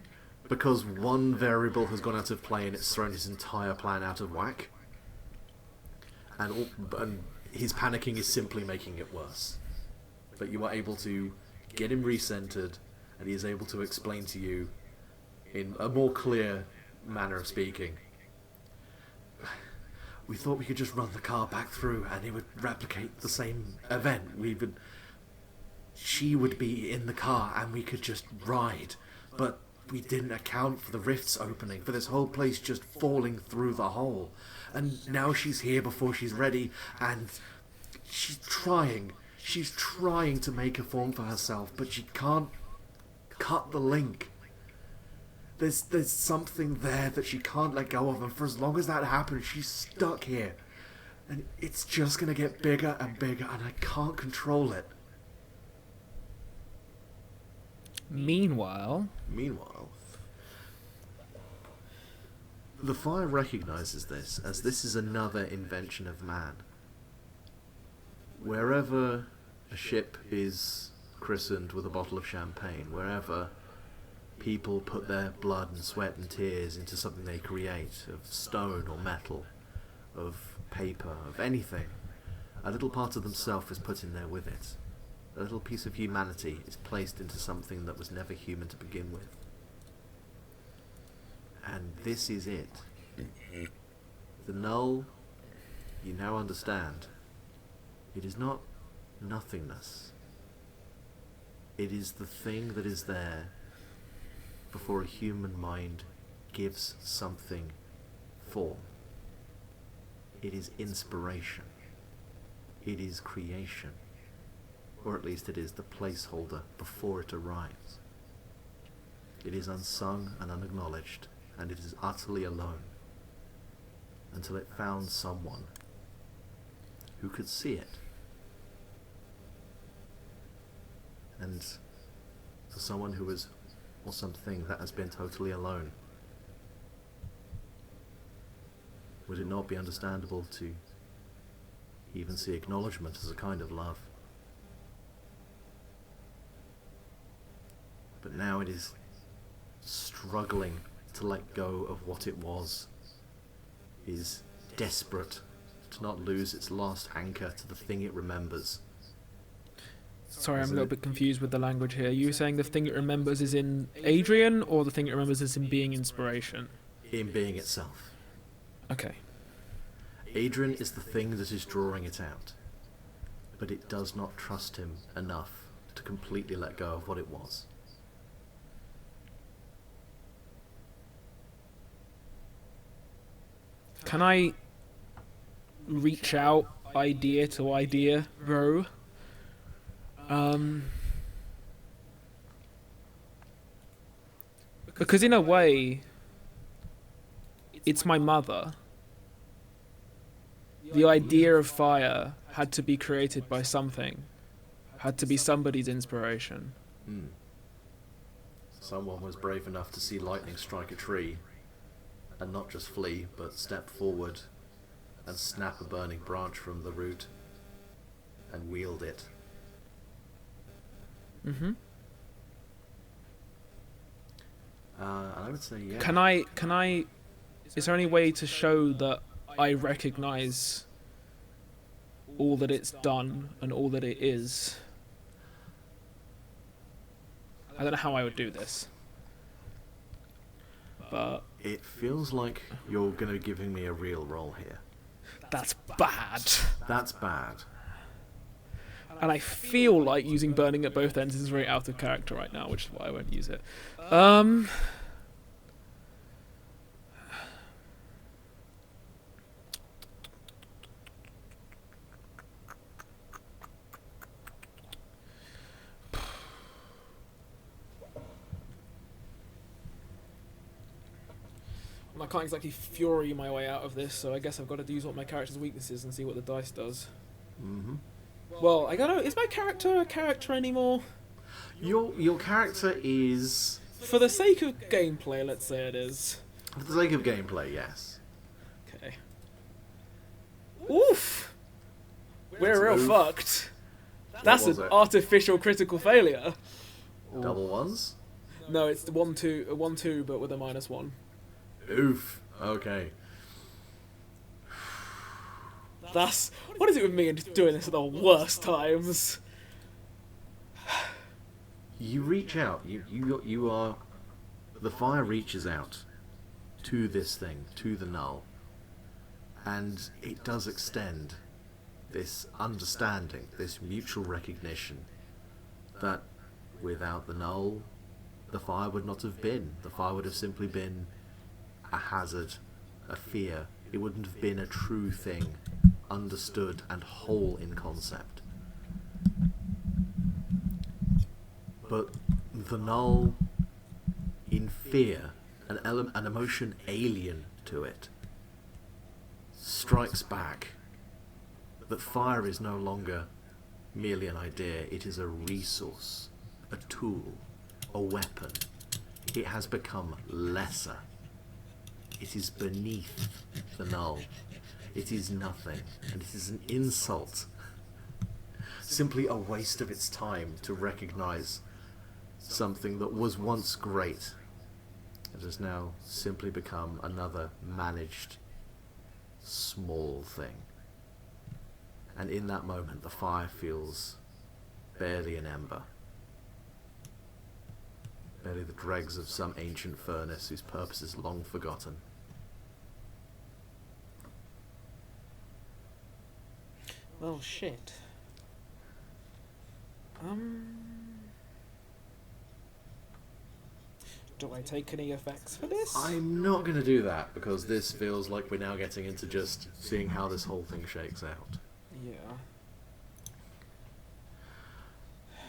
because one variable has gone out of play and it's thrown his entire plan out of whack. And his panicking is simply making it worse. But you are able to get him recentered, and he is able to explain to you in a more clear manner of speaking. We thought we could just run the car back through and it would replicate the same event. She would be in the car and we could just ride. But we didn't account for the rifts opening, for this whole place just falling through the hole. And now she's here before she's ready, and she's trying to make a form for herself, but she can't cut the link. There's something there that she can't let go of, and for as long as that happens, she's stuck here. And it's just gonna get bigger and bigger, and I can't control it. Meanwhile, the fire recognizes this as this is another invention of man. Wherever a ship is christened with a bottle of champagne, wherever people put their blood and sweat and tears into something they create, of stone or metal, of paper, of anything, a little part of themselves is put in there with it. A little piece of humanity is placed into something that was never human to begin with. And this is it. The null, you now understand, it is not nothingness. It is the thing that is there before a human mind gives something form. It is inspiration. It is creation. Or at least it is the placeholder before it arrives. It is unsung and unacknowledged, and it is utterly alone, until it found someone who could see it. And for someone who is, or something that has been totally alone, would it not be understandable to even see acknowledgement as a kind of love? But now it is struggling to let go of what it was, is desperate to not lose its last anchor to the thing it remembers. Sorry, I'm a little bit confused with the language here. You saying the thing it remembers is in Adrian, or the thing it remembers is in being inspiration? In being itself. Okay. Adrian is the thing that is drawing it out, but it does not trust him enough to completely let go of what it was. Can I reach out idea to idea, bro? Because in a way, it's my mother. The idea of fire had to be created by something, had to be somebody's inspiration. Someone was brave enough to see lightning strike a tree, and not just flee, but step forward and snap a burning branch from the root and wield it. Mm-hmm. And I would say, yeah. Can I? Is there any way to show that I recognize all that it's done and all that it is? I don't know how I would do this, but It feels like you're going to be giving me a real role here. that's bad. That's bad. And I feel like using burning at both ends is very out of character right now, which is why I won't use it. I can't exactly fury my way out of this, so I guess I've got to use what my character's weakness is and see what the dice does. Mm-hmm. Well, I gotta. Is my character a character anymore? Your character is... For the sake of gameplay, let's say it is. For the sake of gameplay, yes. Okay. Oof! We're real Oof. fucked. That's was an it? artificial critical failure. Double ones? No, it's the 1-2, a 1-2, but with a -1. Oof. Okay. That's... What is it with me and just doing this at the worst times? You reach out. You are... The fire reaches out to this thing, to the null. And it does extend this understanding, this mutual recognition that without the null, the fire would not have been. The fire would have simply been a hazard, a fear. It wouldn't have been a true thing, understood and whole in concept. But the null, in fear, an emotion alien to it, strikes back that fire is no longer merely an idea, it is a resource, a tool, a weapon. It has become lesser. It is beneath the null. It is nothing, and it is an insult. Simply a waste of its time to recognize something that was once great. It has now simply become another managed, small thing. And in that moment, the fire feels barely an ember. Barely the dregs of some ancient furnace whose purpose is long forgotten. Well, shit. Do I take any effects for this? I'm not going to do that, because this feels like we're now getting into just seeing how this whole thing shakes out. Yeah.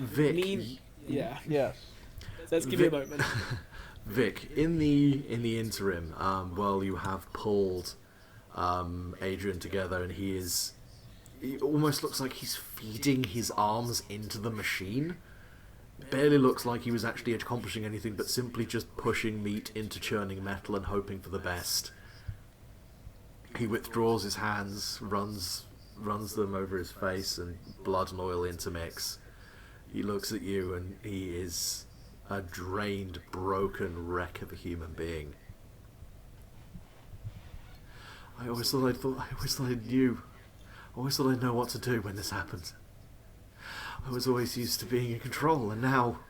Vic, Yeah. Yes. Let's give you a moment. Vic, in the interim, well, you have pulled Adrian together, and he almost looks like he's feeding his arms into the machine. Barely looks like he was actually accomplishing anything, but simply just pushing meat into churning metal and hoping for the best. He withdraws his hands, runs them over his face, and blood and oil intermix. He looks at you, and he is a drained, broken wreck of a human being. I always thought I knew. I always thought I'd know what to do when this happens. I was always used to being in control, and now,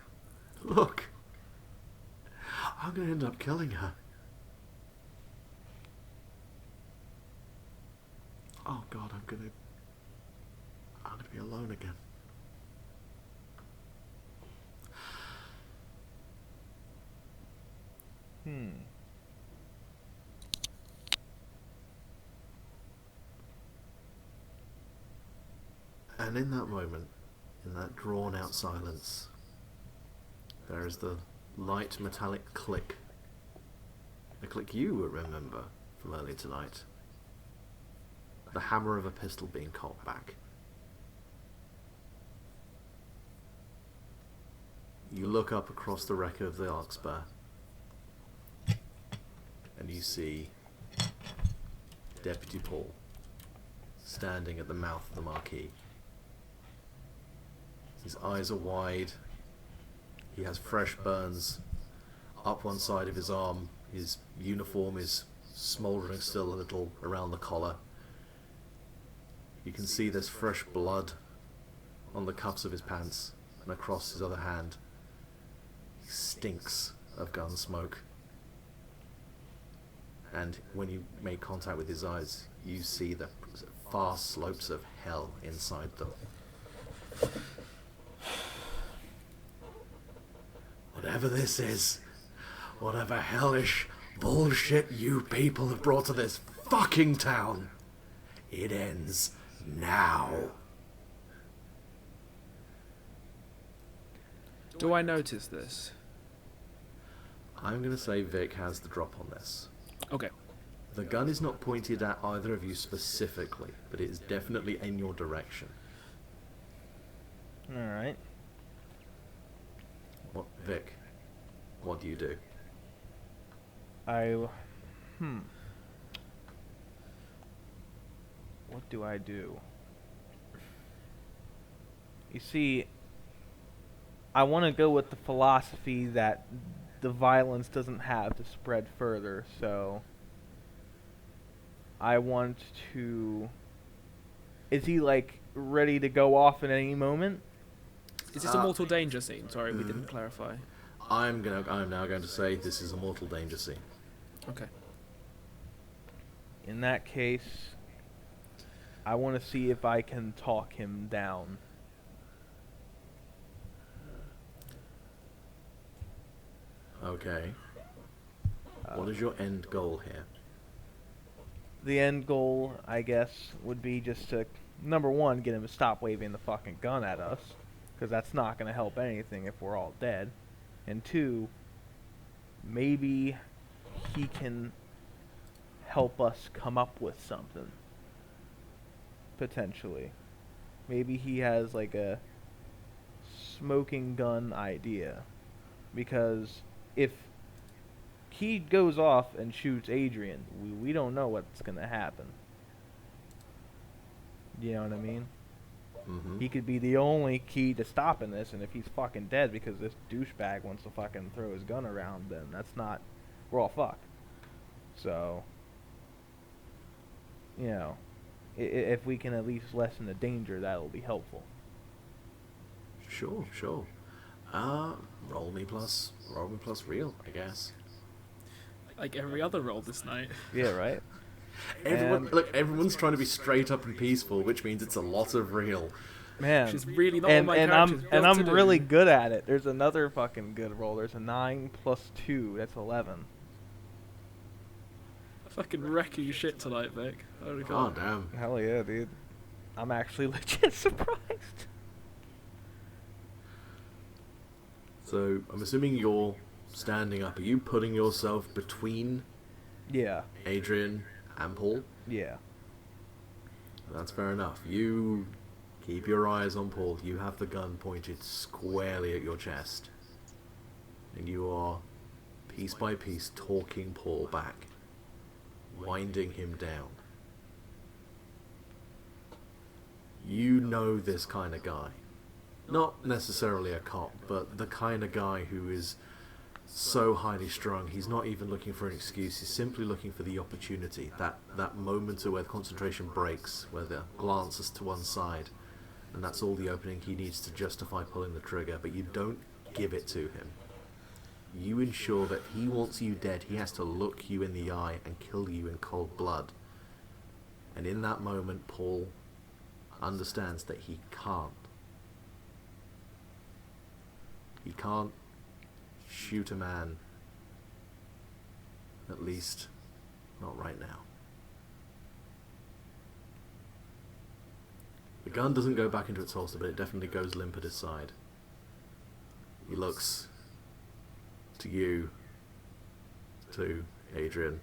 look, I'm going to end up killing her. Oh God, I'm going to be alone again. And in that moment, in that drawn-out silence, there is the light metallic click. The click you will remember from earlier tonight. The hammer of a pistol being cocked back. You look up across the wreck of the Larkspur, and you see Deputy Paul standing at the mouth of the marquee. His eyes are wide. He has fresh burns up one side of his arm. His uniform is smouldering still a little around the collar. You can see there's fresh blood on the cuffs of his pants and across his other hand. He stinks of gun smoke. And when you make contact with his eyes, you see the far slopes of hell inside them. Whatever this is, whatever hellish bullshit you people have brought to this fucking town, it ends now. Do I notice this? I'm going to say Vic has the drop on this. Okay. The gun is not pointed at either of you specifically, but it is definitely in your direction. Alright. What, Vic? What do you do? What do I do? You see, I want to go with the philosophy that the violence doesn't have to spread further, so I want to... Is he, like, ready to go off at any moment? Is this a mortal danger scene? Sorry, we didn't clarify. I'm now going to say this is a mortal danger scene. Okay. In that case, I want to see if I can talk him down. Okay. What is your end goal here? The end goal, I guess, would be just to, number one, get him to stop waving the fucking gun at us, because that's not going to help anything if we're all dead. And two, maybe he can help us come up with something. Potentially. Maybe he has like a smoking gun idea. Because if he goes off and shoots Adrian, we don't know what's going to happen. You know what I mean? Mm-hmm. He could be the only key to stopping this, and if he's fucking dead because this douchebag wants to fucking throw his gun around, then that's not... We're all fucked. So, you know, if we can at least lessen the danger, that'll be helpful. Sure. Roll me plus real, I guess. Like every other roll this night. Yeah, right? Everyone's trying to be straight up and peaceful, which means it's a lot of real. Man, Which is really not what my character's built I'm to do. really good at it. There's another fucking good roll. There's a 9 plus 2. That's 11. Fucking wrecking your shit tonight, Vic. Holy Oh God. damn. Hell yeah, dude. I'm actually legit surprised. So I'm assuming you're standing up. Are you putting yourself between Yeah. Adrian and Paul? Yeah. That's fair enough. You keep your eyes on Paul. You have the gun pointed squarely at your chest. And you are, piece by piece, talking Paul back. Winding him down. You know this kind of guy. Not necessarily a cop, but the kind of guy who is so highly strung, he's not even looking for an excuse, he's simply looking for the opportunity, that moment where the concentration breaks, where the glances to one side, and that's all the opening he needs to justify pulling the trigger, but you don't give it to him. You ensure that if he wants you dead, he has to look you in the eye and kill you in cold blood. And in that moment, Paul understands that he can't. He can't shoot a man. At least, not right now. The gun doesn't go back into its holster, but it definitely goes limp at his side. He looks to you, to Adrian,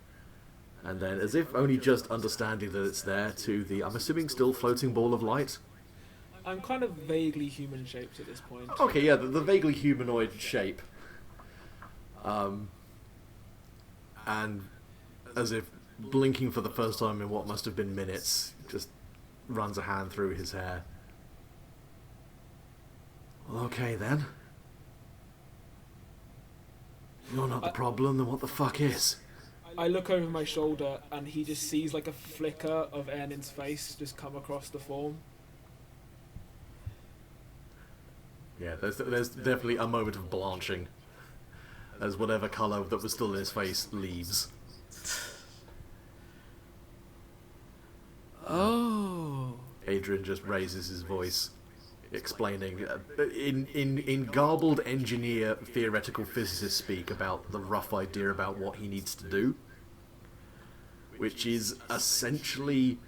and then, as if only just understanding that it's there, to the, I'm assuming, still floating ball of light. I'm kind of vaguely human-shaped at this point. Okay, yeah, the vaguely humanoid shape. And as if blinking for the first time in what must have been minutes, just runs a hand through his hair. Well, okay then. You're not the problem, then what the fuck is? I look over my shoulder and he just sees like a flicker of Ernin's face just come across the form. Yeah, there's definitely a moment of blanching as whatever colour that was still in his face leaves. Oh. Adrian just raises his voice, explaining in garbled engineer theoretical physicist speak about the rough idea about what he needs to do, which is essentially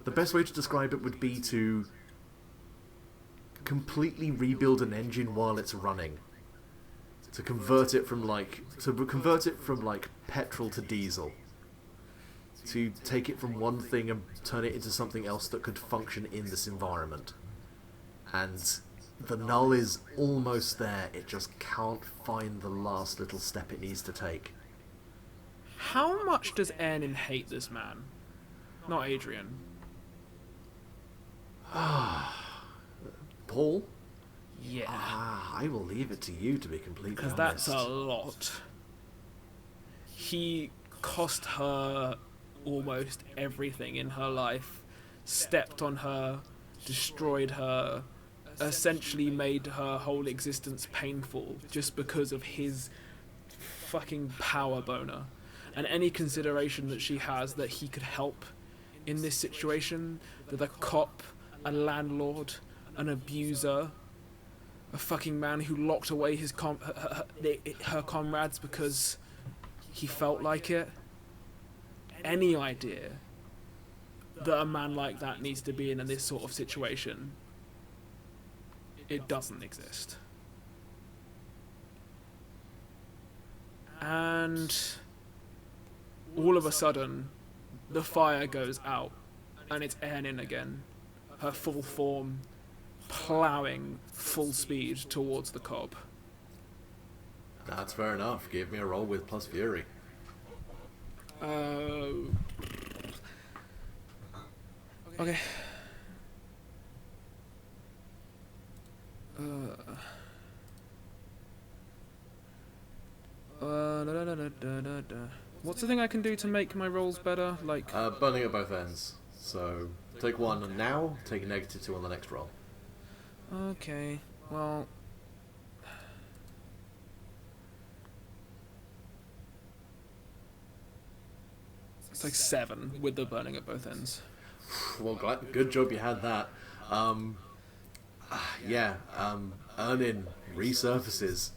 the best way to describe it would be to completely rebuild an engine while it's running, to convert it from like petrol to diesel, to take it from one thing and turn it into something else that could function in this environment. And the null is almost there, it just can't find the last little step it needs to take. How much does Ernin hate this man? Not Adrian. Paul? Yeah. I will leave it to you to be completely Because honest. that's a lot. He cost her almost everything in her life, stepped on her, destroyed her, essentially made her whole existence painful just because of his fucking power boner. And any consideration that she has that he could help in this situation, that a cop, a landlord, an abuser, a fucking man who locked away his her comrades because he felt like it. Any idea that a man like that needs to be in this sort of situation, it doesn't exist. And all of a sudden, the fire goes out, and it's Ernin again, her full form, ploughing full speed towards the cob. That's fair enough. Give me a roll with plus fury. Okay. What's the thing I can do to make my rolls better? Like, Burning at both ends. So take one now, take a -2 on the next roll. okay, well, it's like 7 with the burning at both ends. Well, good job you had that. Ernin resurfaces,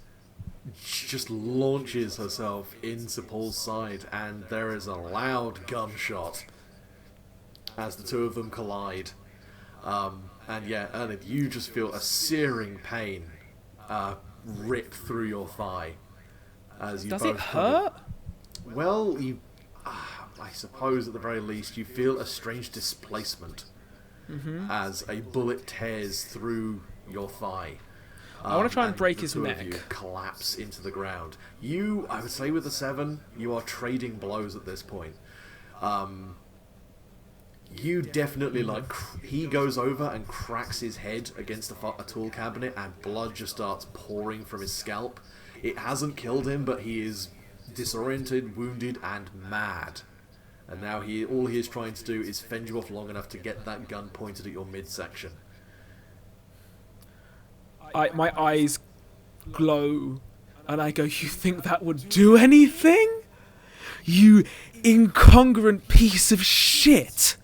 just launches herself into Paul's side, and there is a loud gunshot as the two of them collide. And yeah, Ernin, you just feel a searing pain rip through your thigh as you Does both it hurt? Well, I suppose at the very least you feel a strange displacement as a bullet tears through your thigh. I want to try and break the his two of neck. you collapse into the ground. I would say with the 7, you are trading blows at this point. You definitely, he goes over and cracks his head against a tool cabinet and blood just starts pouring from his scalp. It hasn't killed him, but he is disoriented, wounded, and mad. And now all he is trying to do is fend you off long enough to get that gun pointed at your midsection. My eyes glow, and I go, "You think that would do anything? You incongruent piece of shit!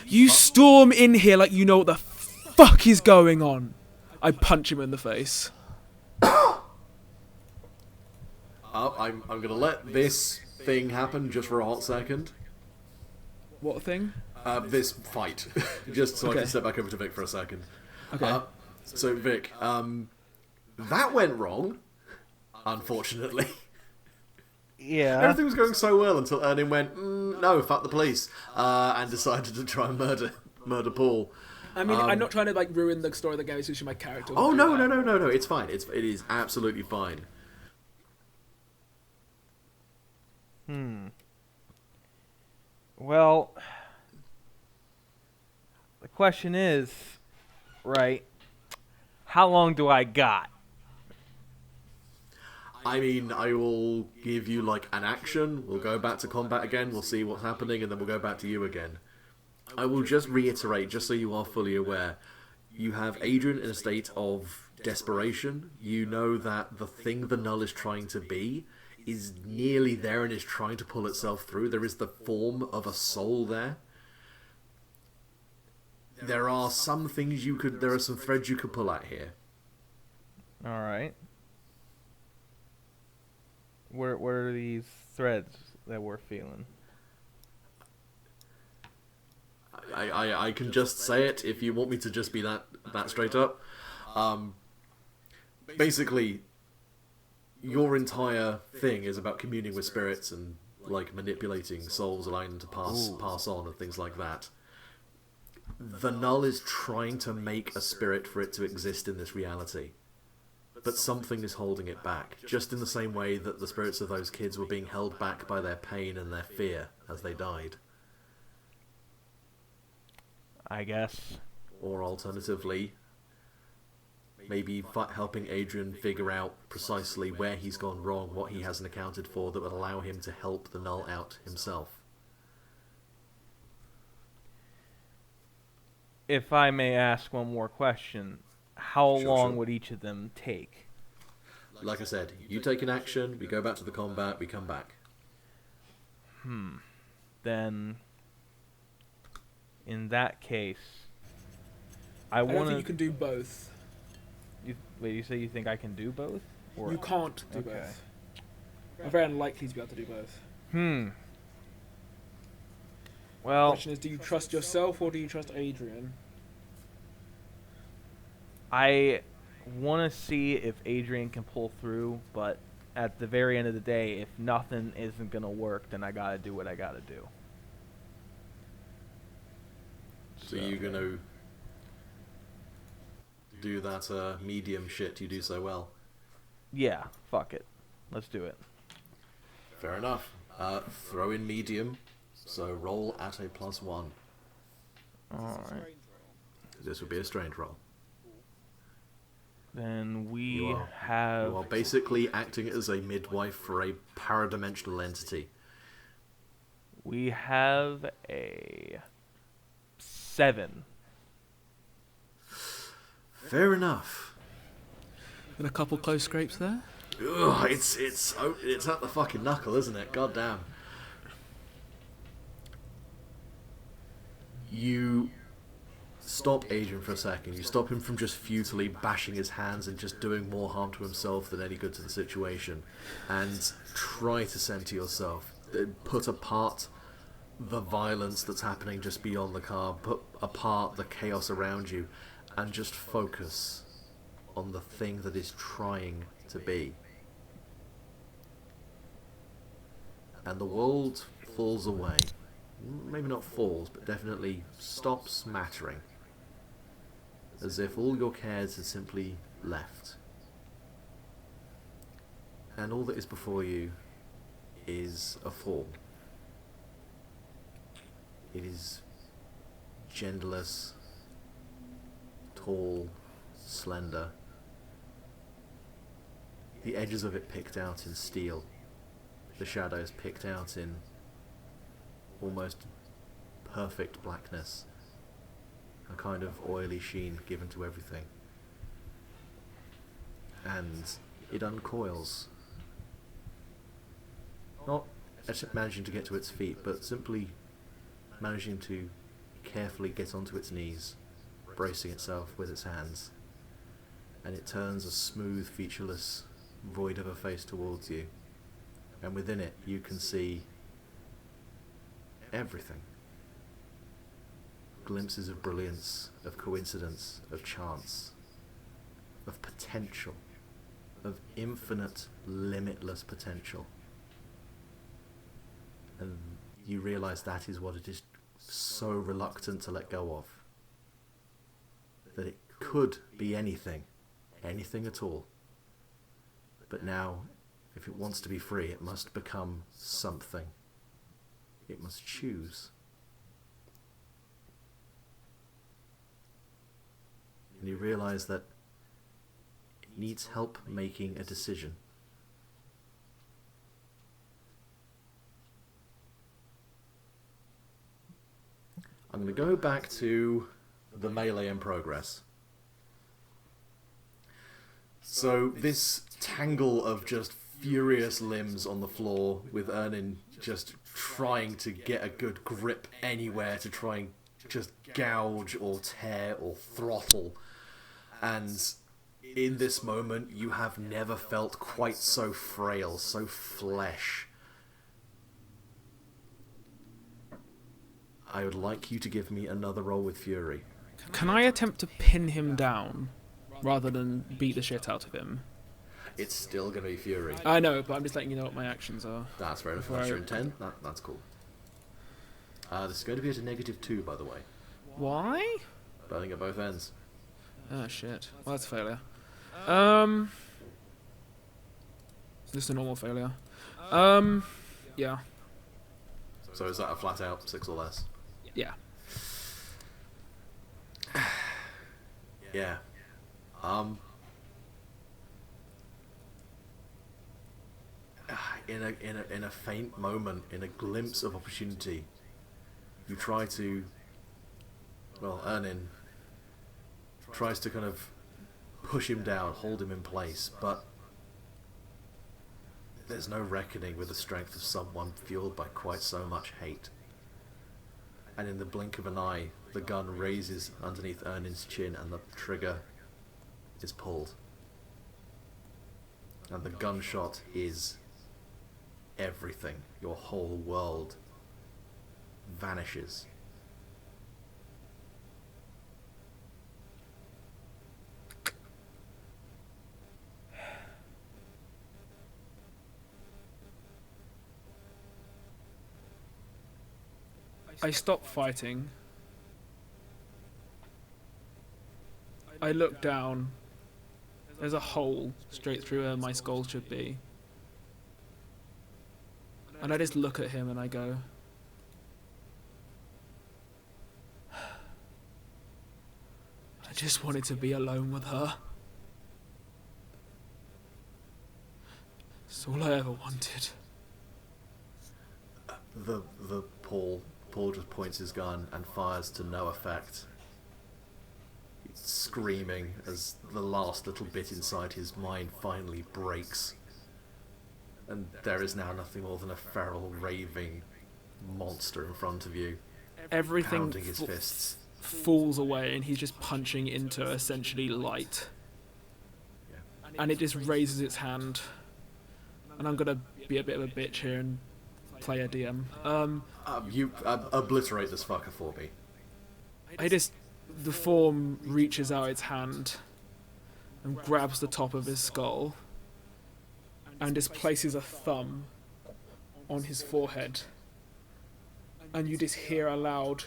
You storm in here like you know what the fuck is going on." I punch him in the face. I'm gonna let this thing happen just for a hot second. What thing? This fight. Just so I Okay. can step back over to Vic for a second. Okay. So Vic, that went wrong, unfortunately. Yeah. Everything was going so well until Ernie went, no, fuck the police, and decided to try and murder Paul. I mean, I'm not trying to ruin the story of the game. It's just my character. Oh would no, do no, that. no, it's fine. It is absolutely fine. Well, the question is, right, how long do I got? I mean, I will give you an action. We'll go back to combat again. We'll see what's happening, and then we'll go back to you again. I will just reiterate, just so you are fully aware, you have Adrian in a state of desperation. You know that the thing the Null is trying to be is nearly there and is trying to pull itself through. There is the form of a soul there. There are some things there are some threads you could pull at here. All right. What are these threads that we're feeling? I can just say it if you want me to just be that straight up. Basically, your entire thing is about communing with spirits and manipulating souls, allowing them to pass on and things like that. The Null is trying to make a spirit for it to exist in this reality, but something is holding it back, just in the same way that the spirits of those kids were being held back by their pain and their fear as they died. I guess. Or alternatively, maybe helping Adrian figure out precisely where he's gone wrong, what he hasn't accounted for, that would allow him to help the Null out himself. If I may ask one more question, how Sure, long sure. would each of them take? Like I said, you take an action, we go back to the combat, we come back. Then, in that case, I I don't want think you to. can do both. Wait, you say you think I can do both? Or You can't do Okay. both. I'm very unlikely to be able to do both. The Well, question is, do you trust yourself or do you trust Adrian? I want to see if Adrian can pull through, but at the very end of the day, if nothing isn't gonna work, then I gotta do what I gotta do. So you're gonna do that medium shit you do so well. Yeah, fuck it. Let's do it. Fair enough. Throw in medium, so roll at a +1. Alright. This would be a strange roll. Then we You are have. basically acting as a midwife for a paradimensional entity. We have a 7. Fair enough. And a couple close scrapes there. Ugh, it's at the fucking knuckle, isn't it? God damn. You stop Adrian for a second. You stop him from just futilely bashing his hands and just doing more harm to himself than any good to the situation. And try to center yourself. Put apart the violence that's happening just beyond the car. Put apart the chaos around you. And just focus on the thing that is trying to be. And the world falls away. Maybe not falls, but definitely stops mattering. As if all your cares had simply left. And all that is before you is a form. It is genderless, tall, slender. The edges of it picked out in steel. The shadows picked out in almost perfect blackness. A kind of oily sheen given to everything. And it uncoils. Not managing to get to its feet, but simply managing to carefully get onto its knees, bracing itself with its hands. And it turns a smooth, featureless void of a face towards you. And within it, you can see everything. Glimpses of brilliance, of coincidence, of chance, of potential, of infinite, limitless potential. And you realise that is what it is so reluctant to let go of. That it could be anything, anything at all. But now, if it wants to be free, it must become something. It must choose. And you realise that it needs help making a decision. I'm going to go back to the melee in progress. So this tangle of just furious limbs on the floor, with Ernin just trying to get a good grip anywhere to try and just gouge or tear or throttle. And in this moment, you have never felt quite so frail, so flesh. I would like you to give me another roll with Fury. Can I attempt to pin him down rather than beat the shit out of him? It's still going to be Fury. I know, but I'm just letting you know what my actions are. That's fair enough. That's your intent. That's cool. This is going to be at a -2, by the way. Why? Burning at both ends. Oh shit. Well, that's a failure. Just a normal failure. Yeah. So is that a flat out 6 or less? Yeah. Yeah. In a faint moment, in a glimpse of opportunity, you try to, well, Ernin tries to kind of push him down, hold him in place, but there's no reckoning with the strength of someone fueled by quite so much hate. And in the blink of an eye, the gun raises underneath Ernin's chin and the trigger is pulled. And the gunshot is everything. Your whole world vanishes. I stop fighting. I look down. There's a hole straight through where my skull should be. And I just look at him and I go, I just wanted to be alone with her. It's all I ever wanted. The Paul just points his gun and fires to no effect. He's screaming as the last little bit inside his mind finally breaks. And there is now nothing more than a feral, raving monster in front of you, Everything pounding his fists. falls away and he's just punching into essentially light. Yeah. And it just raises its hand. And I'm gonna be a bit of a bitch here and play a DM. You obliterate this fucker for me. The form reaches out its hand and grabs the top of his skull and just places a thumb on his forehead. And you just hear a loud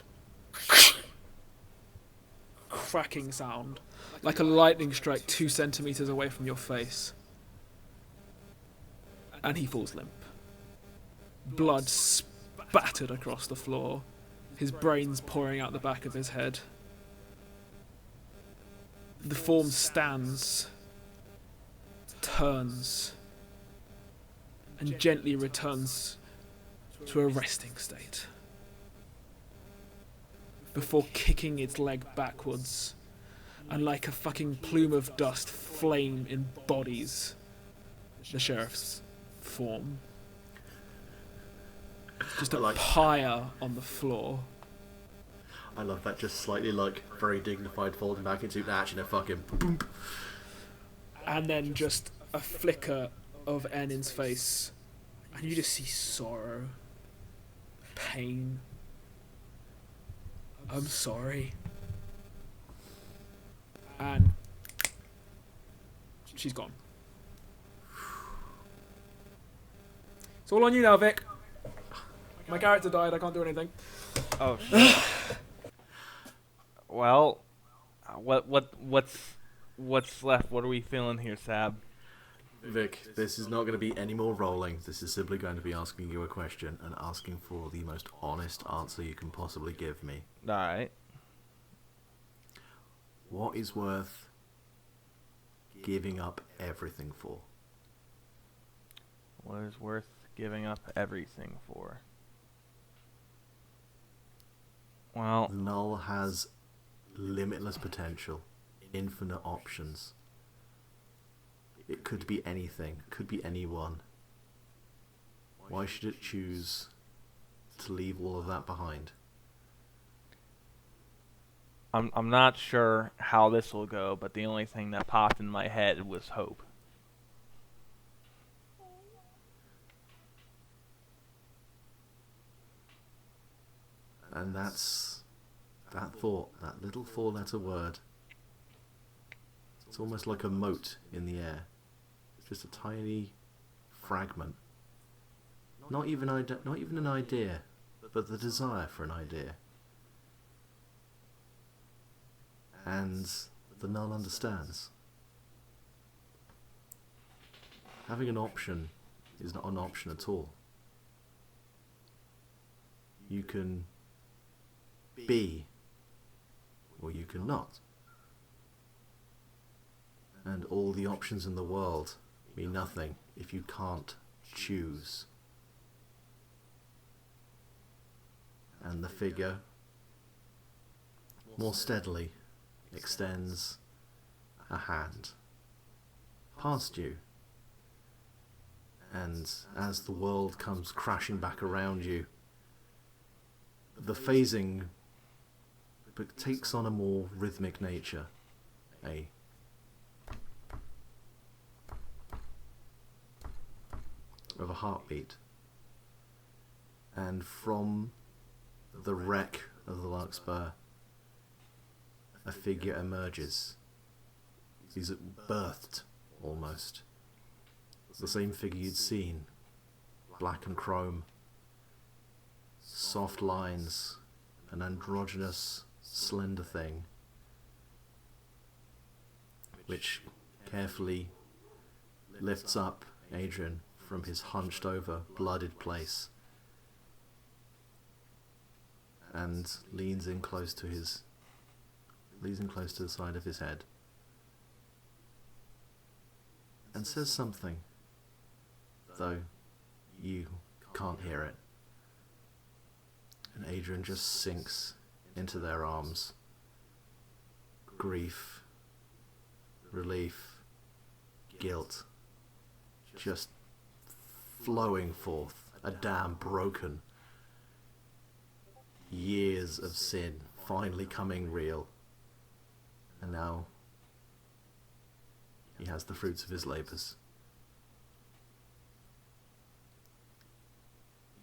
cracking sound, like a lightning strike 2 centimeters away from your face. And he falls limp. Blood spattered across the floor, his brains pouring out the back of his head. The form stands, turns, and gently returns to a resting state, before kicking its leg backwards, and like a fucking plume of dust, flame embodies the sheriff's form. Just a pyre on the floor. I love that, just slightly, like, very dignified, folding back into action, a fucking boom. And then just a flicker of Enin's face, and you just see sorrow, pain. I'm sorry. And she's gone. It's all on you now, Vic. My character died, I can't do anything. Oh shit. Well, what's left? What are we feeling here, Sab? Vic, this is not going to be any more rolling. This is simply going to be asking you a question and asking for the most honest answer you can possibly give me. Alright. What is worth giving up everything for? What is worth giving up everything for? Well, Null has limitless potential, infinite options. It could be anything, could be anyone. Why should it choose to leave all of that behind? I'm not sure how this will go, but the only thing that popped in my head was hope. And that's that thought, that little 4-letter word. It's almost like a mote in the air. It's just a tiny fragment. Not even an idea, but the desire for an idea. And the Null understands. Having an option is not an option at all. You can be, or you can not. And all the options in the world mean nothing if you can't choose. And the figure more steadily extends a hand past you. And as the world comes crashing back around you, the phasing takes on a more rhythmic nature. Of a heartbeat. And from the wreck of the Larkspur, a figure emerges. He's birthed, almost. It's the same figure you'd seen. Black and chrome. Soft lines. An androgynous, slender thing. Which carefully lifts up Adrian from his hunched over, blooded place. And leans in close to the side of his head. And says something, though you can't hear it. And Adrian just sinks into their arms. Grief, relief, guilt, just flowing forth, a dam broken. Years of sin finally coming real. And now he has the fruits of his labours.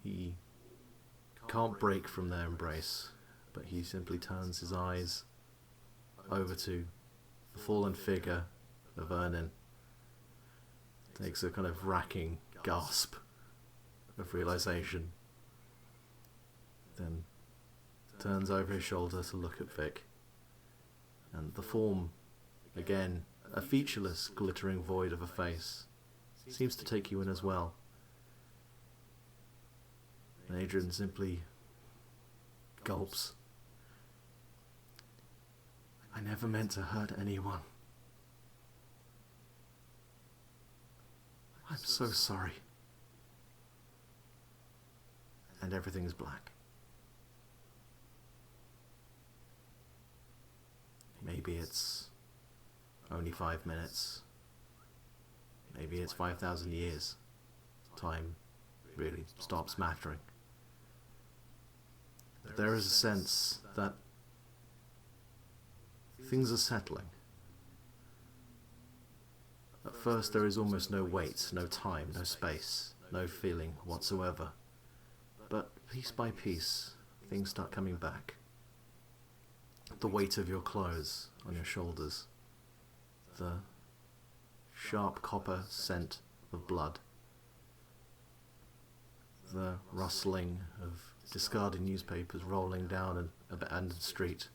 He can't break from their embrace, but he simply turns his eyes over to the fallen figure of Ernin takes a kind of racking gasp of realization, then turns over his shoulder to look at Vic, and the form, again a featureless, glittering void of a face, seems to take you in as well. And Adrian simply gulps. I never meant to hurt anyone. I'm so sorry. And everything is black. Maybe it's only 5 minutes. Maybe it's 5,000 years. Time really stops mattering. But there is a sense that things are settling. At first there is almost no weight, no time, no space, no feeling whatsoever. But piece by piece, things start coming back. The weight of your clothes on your shoulders. The sharp copper scent of blood. The rustling of discarded newspapers rolling down an abandoned street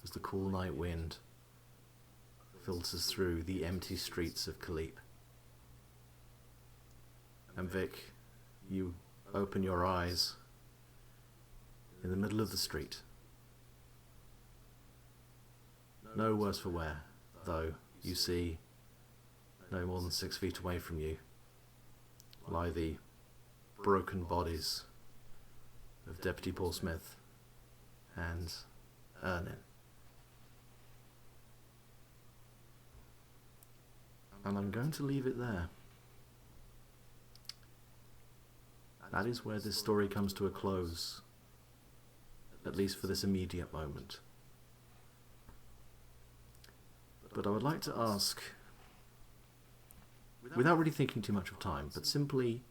as the cool night wind filters through the empty streets of Kaleep. And Vic, you open your eyes in the middle of the street. No worse for wear, though you see, no more than 6 feet away from you, lie the broken bodies of Deputy Paul Smith and Ernin. And I'm going to leave it there. That is where this story comes to a close, at least for this immediate moment. But I would like to ask, without really thinking too much of time, but simply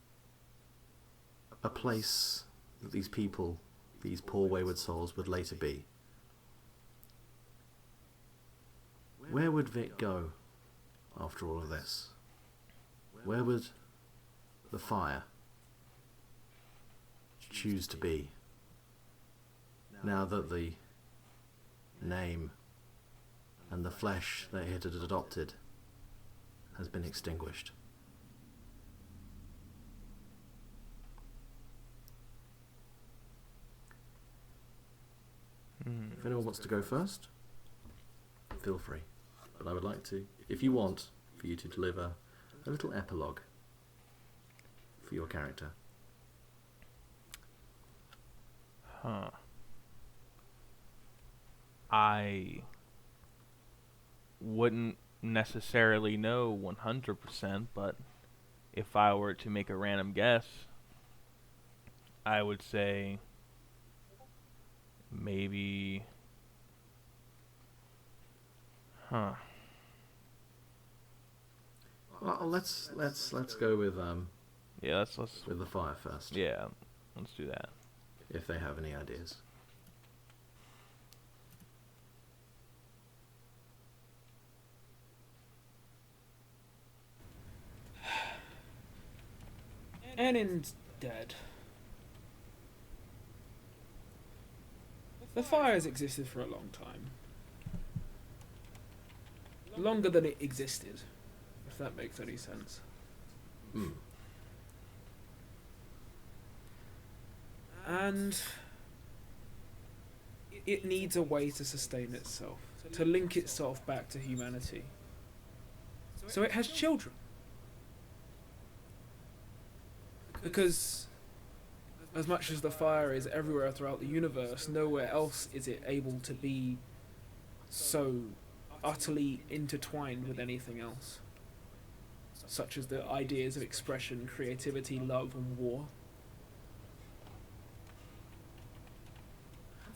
a place that these people, these poor wayward souls, would later be. Where would Vic go after all of this? Where would the fire choose to be, now that the name and the flesh that it had adopted has been extinguished? If anyone wants to go first, feel free. But I would like to, if you want, for you to deliver a little epilogue for your character. I wouldn't necessarily know 100%, but if I were to make a random guess, I would say maybe Well, let's go with yeah, let's with the fire first. yeah, let's do that. If they have any ideas. Ernin's dead. The fire has existed for a long time. Longer than it existed, if that makes any sense. And it needs a way to sustain itself, to link itself back to humanity. So it has children. Because as much as the fire is everywhere throughout the universe, nowhere else is it able to be so utterly intertwined with anything else. Such as the ideas of expression, creativity, love, and war.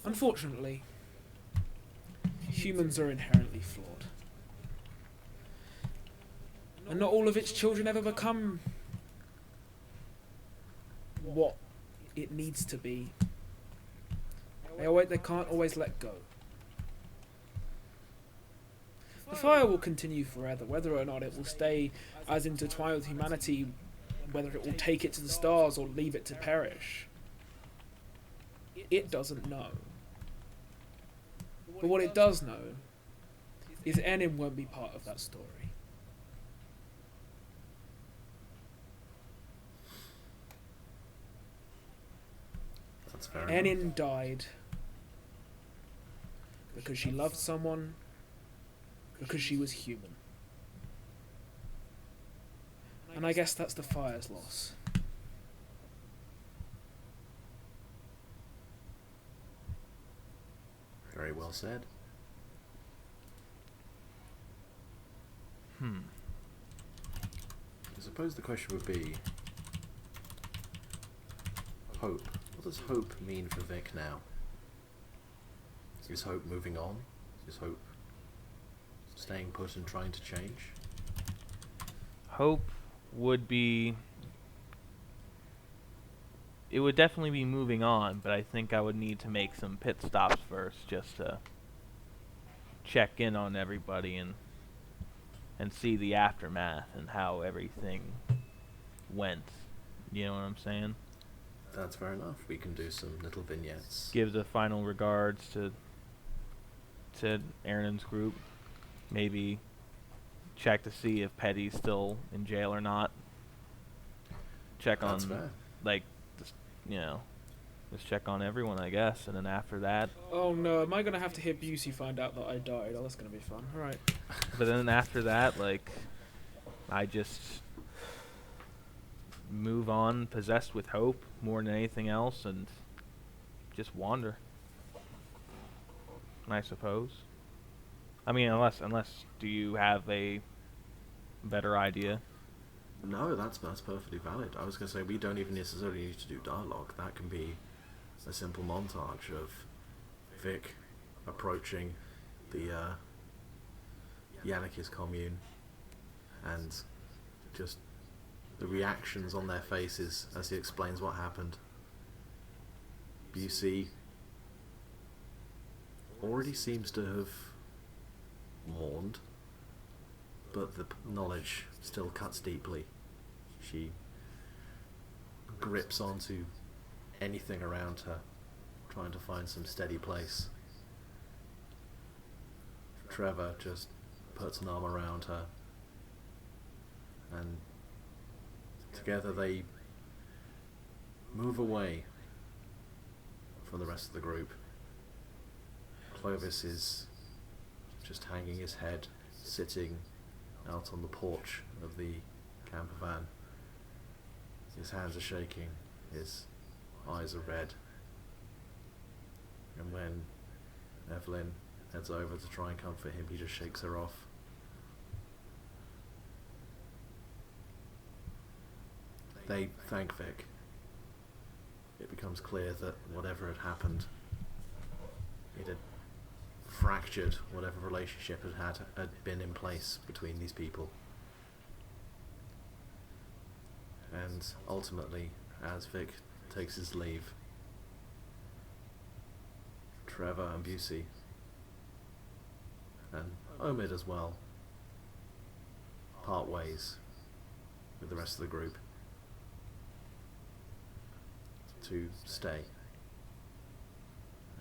Unfortunately, humans are inherently flawed. And not all of its children ever become what it needs to be. They can't always let go. The fire will continue forever, whether or not it will stay as intertwined with humanity, whether it will take it to the stars or leave it to perish. It doesn't know. But what it does know is Enin won't be part of that story. That's fair enough. Enin died because she loved someone, because she was human. And I guess that's the fire's loss. Very well said. I suppose the question would be, hope. What does hope mean for Vic now? Is hope moving on? Is hope staying put and trying to change? Hope would be... It would definitely be moving on, but I think I would need to make some pit stops first just to check in on everybody and see the aftermath and how everything went. You know what I'm saying? That's fair enough. We can do some little vignettes. Give the final regards to Aaron's group. Maybe check to see if Petty's still in jail or not. Check That's on, fair. like, just check on everyone, I guess. And then after that, Oh no, am I gonna have to hear Busey find out that I died? Oh, that's gonna be fun. Alright. but then after that, like, I just move on, possessed with hope more than anything else, and just wander. I suppose. I mean, unless do you have a better idea? No, that's perfectly valid. I was going to say, we don't even necessarily need to do dialogue. That can be a simple montage of Vic approaching the Yannikis commune and just the reactions on their faces as he explains what happened. Busey already seems to have mourned, but the knowledge still cuts deeply. She grips onto anything around her, trying to find some steady place. Trevor just puts an arm around her, and together they move away from the rest of the group. Clovis is just hanging his head, sitting out on the porch of the camper van. His hands are shaking, his eyes are red. And when Evelyn heads over to try and comfort him, he just shakes her off. They thank Vic. It becomes clear that whatever had happened, it had fractured whatever relationship had been in place between these people. And ultimately, as Vic takes his leave, Trevor and Busey, and Omid as well, part ways with the rest of the group to stay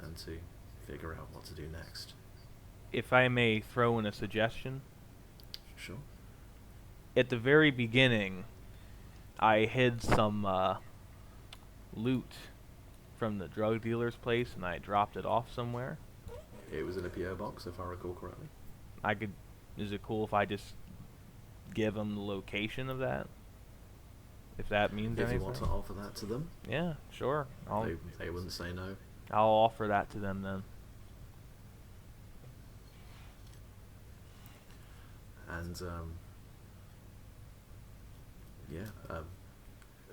and to figure out what to do next. If I may throw in a suggestion, Sure. at the very beginning, I hid some loot from the drug dealer's place and I dropped it off somewhere. It was in a PO box, if I recall correctly. Is it cool if I just give them the location of that? If that means If anything? you want to offer that to them, Yeah, sure. they wouldn't say no. I'll offer that to them then. And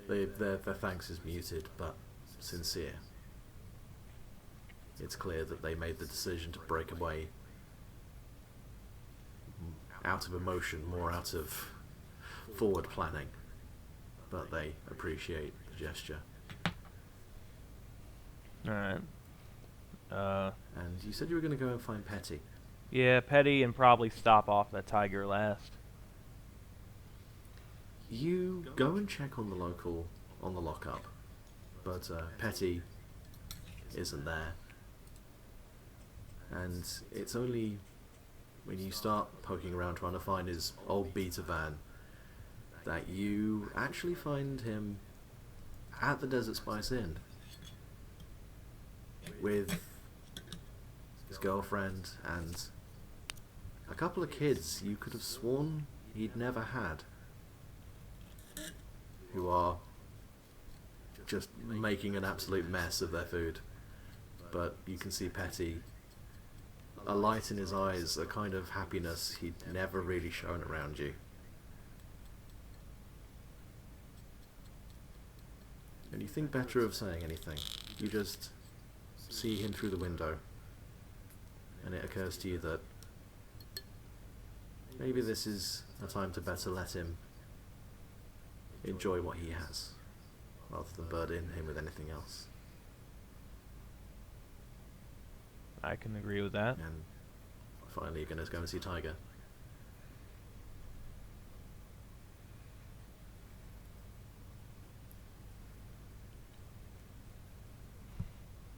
their thanks is muted but sincere. It's clear that they made the decision to break away out of emotion, more out of forward planning, but they appreciate the gesture. Alright. And you said you were going to go and find Petty. Yeah, petty and probably stop off that tiger last. You go and check on the lockup, but Petty isn't there. And it's only when you start poking around trying to find his old beta van that you actually find him at the Desert Spice Inn with his girlfriend and a couple of kids you could have sworn he'd never had, who are just making an absolute mess of their food. But you can see Petty, a light in his eyes, a kind of happiness he'd never really shown around you. And you think better of saying anything. You just see him through the window, and it occurs to you that maybe this is a time to better let him enjoy what he has, rather than burden him with anything else. I can agree with that. And finally, you're going to go and see Tiger.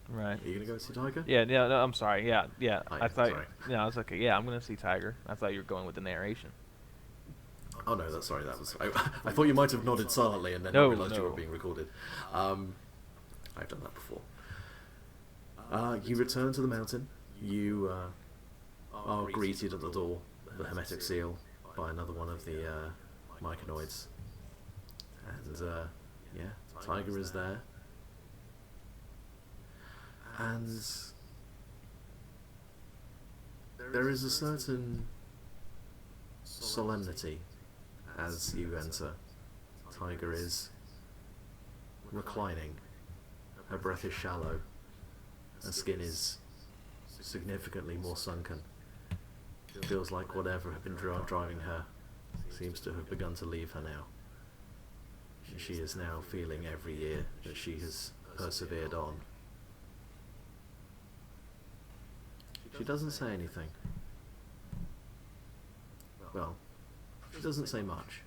Right. Are you going to go see Tiger? Yeah, yeah, no, I'm sorry. Yeah, yeah. Oh, I yeah, thought. sorry. Yeah, I was okay. Yeah, I'm gonna see Tiger. I thought you were going with the narration. Oh no, that's sorry. That was. I thought you might have nodded silently and then No, realised you no. were being recorded. I've done that before. You return to the mountain. You are greeted at the door, the hermetic seal, by another one of the myconoids. And yeah, Tiger is there. And there is a certain solemnity as you enter. Tiger is reclining. Her breath is shallow. Her skin is significantly more sunken. Feels like whatever had been driving her seems to have begun to leave her now. She is now feeling every year that she has persevered on. She doesn't say anything. Well, she doesn't say much.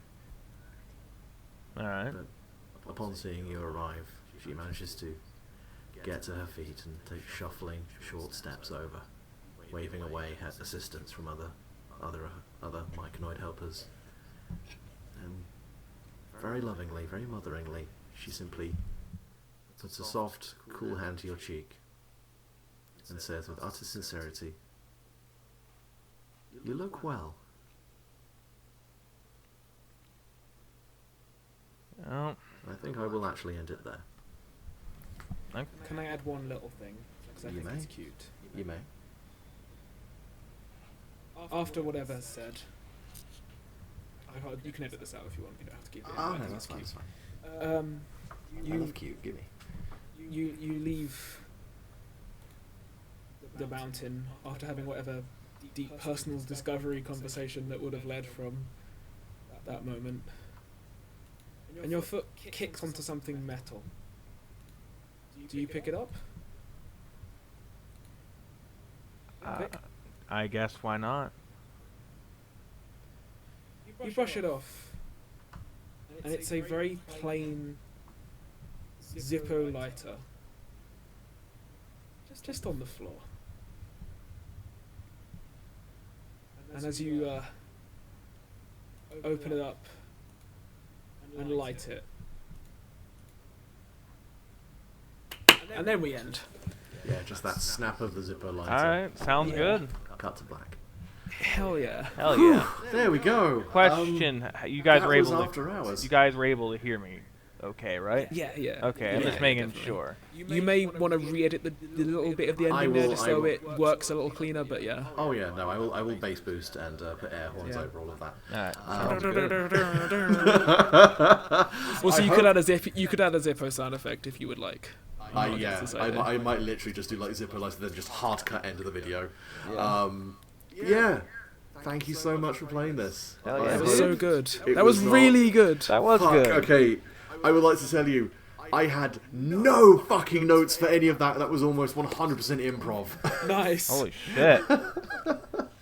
All right. But upon seeing you arrive, she manages to get to her feet and take shuffling, short steps over, waving away at assistance from other myconoid helpers. And very lovingly, very motheringly, she simply puts a soft, cool hand to your cheek and says with utter sincerity, "You look well." Oh, I think I will actually end it there. okay. Can I add one little thing? Because I You think may. it's cute. You may. After whatever's said, you can edit this out if you want. You don't have to keep it. in, Oh but I no, think that's it's fine. cute. That's fine. I You love cute. Give me. you leave the mountain after having whatever deep personal discovery conversation that would have led from that moment, and your foot kicks onto something metal. Do you pick it up? Okay. I guess why not? You brush it off, and it's a very plain Zippo lighter, just on the floor. And as you open it up and light it, and then we end. Yeah, just that snap of the Zippo lighter. All right, sounds Yeah. good. Cut to black. Hell yeah! Hell yeah. There we go. Question: You guys that were was able after to. hours. You guys were able to hear me, okay, right? Yeah. Okay, I'm Yeah, just making definitely. sure. You may want to re-edit the little bit of the I ending there will- just I so will. it works a little cleaner. But yeah. Oh yeah, no, I will bass boost and put air horns Yeah. over all of that. All right, Um, sounds good. Also, I you could hope- add a Zippo sound effect if you would like. Yeah, That's I might literally just do like Zippo lights and then just hard cut end of the video. Yeah. Thank you so much for playing this. Hell yeah, That dude. was so good. It That was was not- really good. That was Fuck, good. okay. I would like to tell you, I had no fucking notes for any of that. That was almost 100% improv. Nice. Holy shit.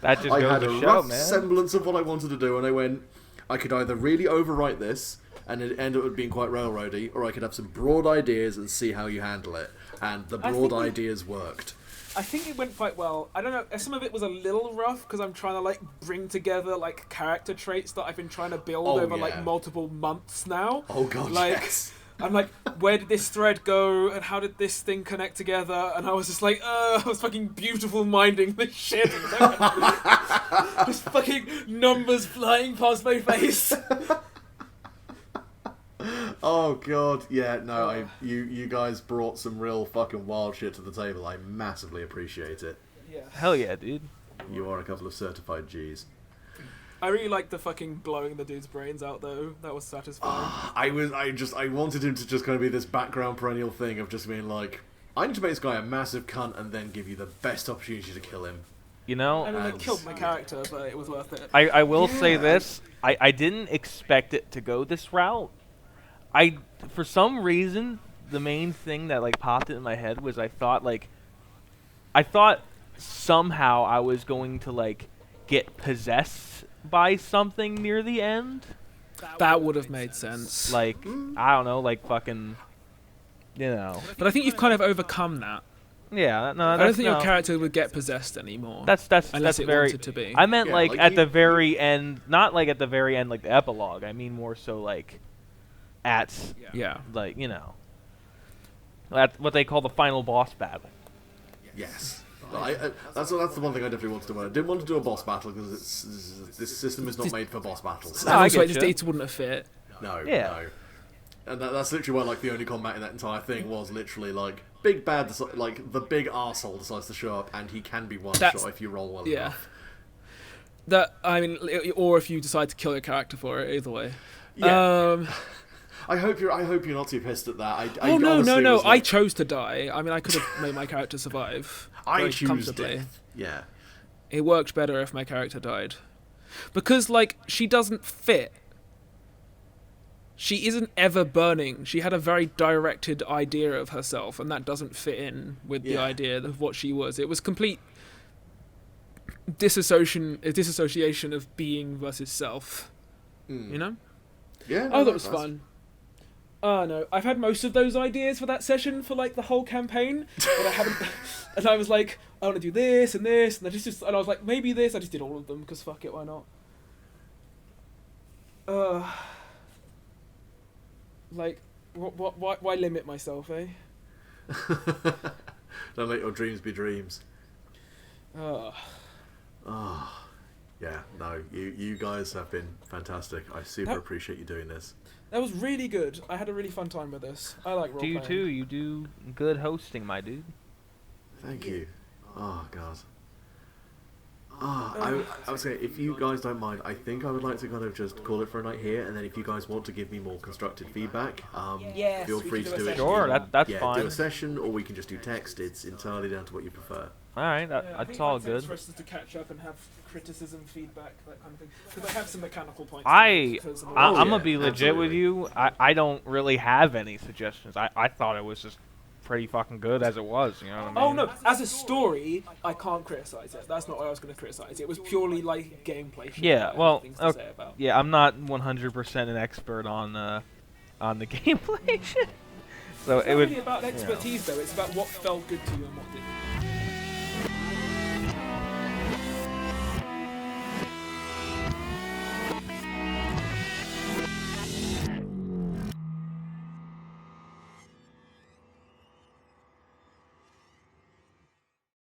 That just I goes had to a show, rough man. semblance of what I wanted to do, and I went, I could either really overwrite this, and it end up being quite railroady, or I could have some broad ideas and see how you handle it. And the broad ideas worked. I think it went quite well. I don't know. Some of it was a little rough because I'm trying to like bring together like character traits that I've been trying to build over like multiple months now. Oh god, like, yes. I'm like, where did this thread go, and how did this thing connect together? And I was just like, I was fucking beautiful minding this shit. Just fucking numbers flying past my face. Oh god, yeah, no, you guys brought some real fucking wild shit to the table. I massively appreciate it. Yeah. Hell yeah, dude. You are a couple of certified G's. I really liked the fucking blowing the dude's brains out though. That was satisfying. I wanted him to just kind of be this background perennial thing of just being like, I need to make this guy a massive cunt and then give you the best opportunity to kill him. You know, I mean, it killed my character, but it was worth it. I will say this. I didn't expect it to go this route. For some reason, the main thing that like popped into my head was I thought somehow I was going to like get possessed by something near the end. That would have made sense. Like, I don't know, like fucking, you know. But I think you've kind of overcome that. Yeah, no, I don't think your character would get possessed anymore. That's unless it very. wanted to be. I meant Yeah, like like at the very end, not like at the very end, like the epilogue. I mean more so like at Yeah. like, you know, at what they call the final boss battle. Yes. That's the one thing I definitely wanted to do. I didn't want to do a boss battle because this system is not made for boss battles. No, I Also, get this you. data wouldn't have fit. No, Yeah. no. And that's literally why, like, the only combat in that entire thing was literally, like, big bad, like, the big arsehole decides to show up, and he can be one-shot if you roll well enough. That, I mean, or if you decide to kill your character for it, either way. Yeah. I hope you're not too pissed at that. No. was I like, chose to die. I mean, I could have made my character survive. I very choose comfortably. death. Yeah. It worked better if my character died. Because, like, she doesn't fit. She isn't ever burning. She had a very directed idea of herself, and that doesn't fit in with the idea of what she was. It was complete disassociation of being versus self. You know? Yeah. Oh, that was fun. Oh no, I've had most of those ideas for that session for like the whole campaign, but I haven't. And I was like, I want to do this and this, and and I was like, maybe this. I just did all of them because fuck it, why not? Like, why limit myself, eh? Don't let your dreams be dreams. Oh. Yeah, no, you guys have been fantastic. I super appreciate you doing this. That was really good. I had a really fun time with this. I like role Do you playing. too? You do good hosting, my dude. Thank you. Oh, God. I was saying, if you guys don't mind, I think I would like to kind of just call it for a night here, and then if you guys want to give me more constructive feedback, Yes, feel we free can to do a do it. session. Sure, that's yeah, fine. do a session, or we can just do text. It's entirely down to what you prefer. All right, I that's think all it makes sense good. for us to catch up and have criticism, feedback, that kind of thing. Because I have some mechanical points. I'm yeah, gonna be legit with absolutely. you. I don't really have any suggestions. I thought it was just pretty fucking good as it was. You know what I mean? Oh no, as a story, I can't criticize it. That's not what I was going to criticize. It was purely like gameplay shit. Yeah, I had well, things to say about. yeah, I'm not 100% an expert on the gameplay shit. So It's it not would. really about expertise though. It's about what felt good to you and what didn't.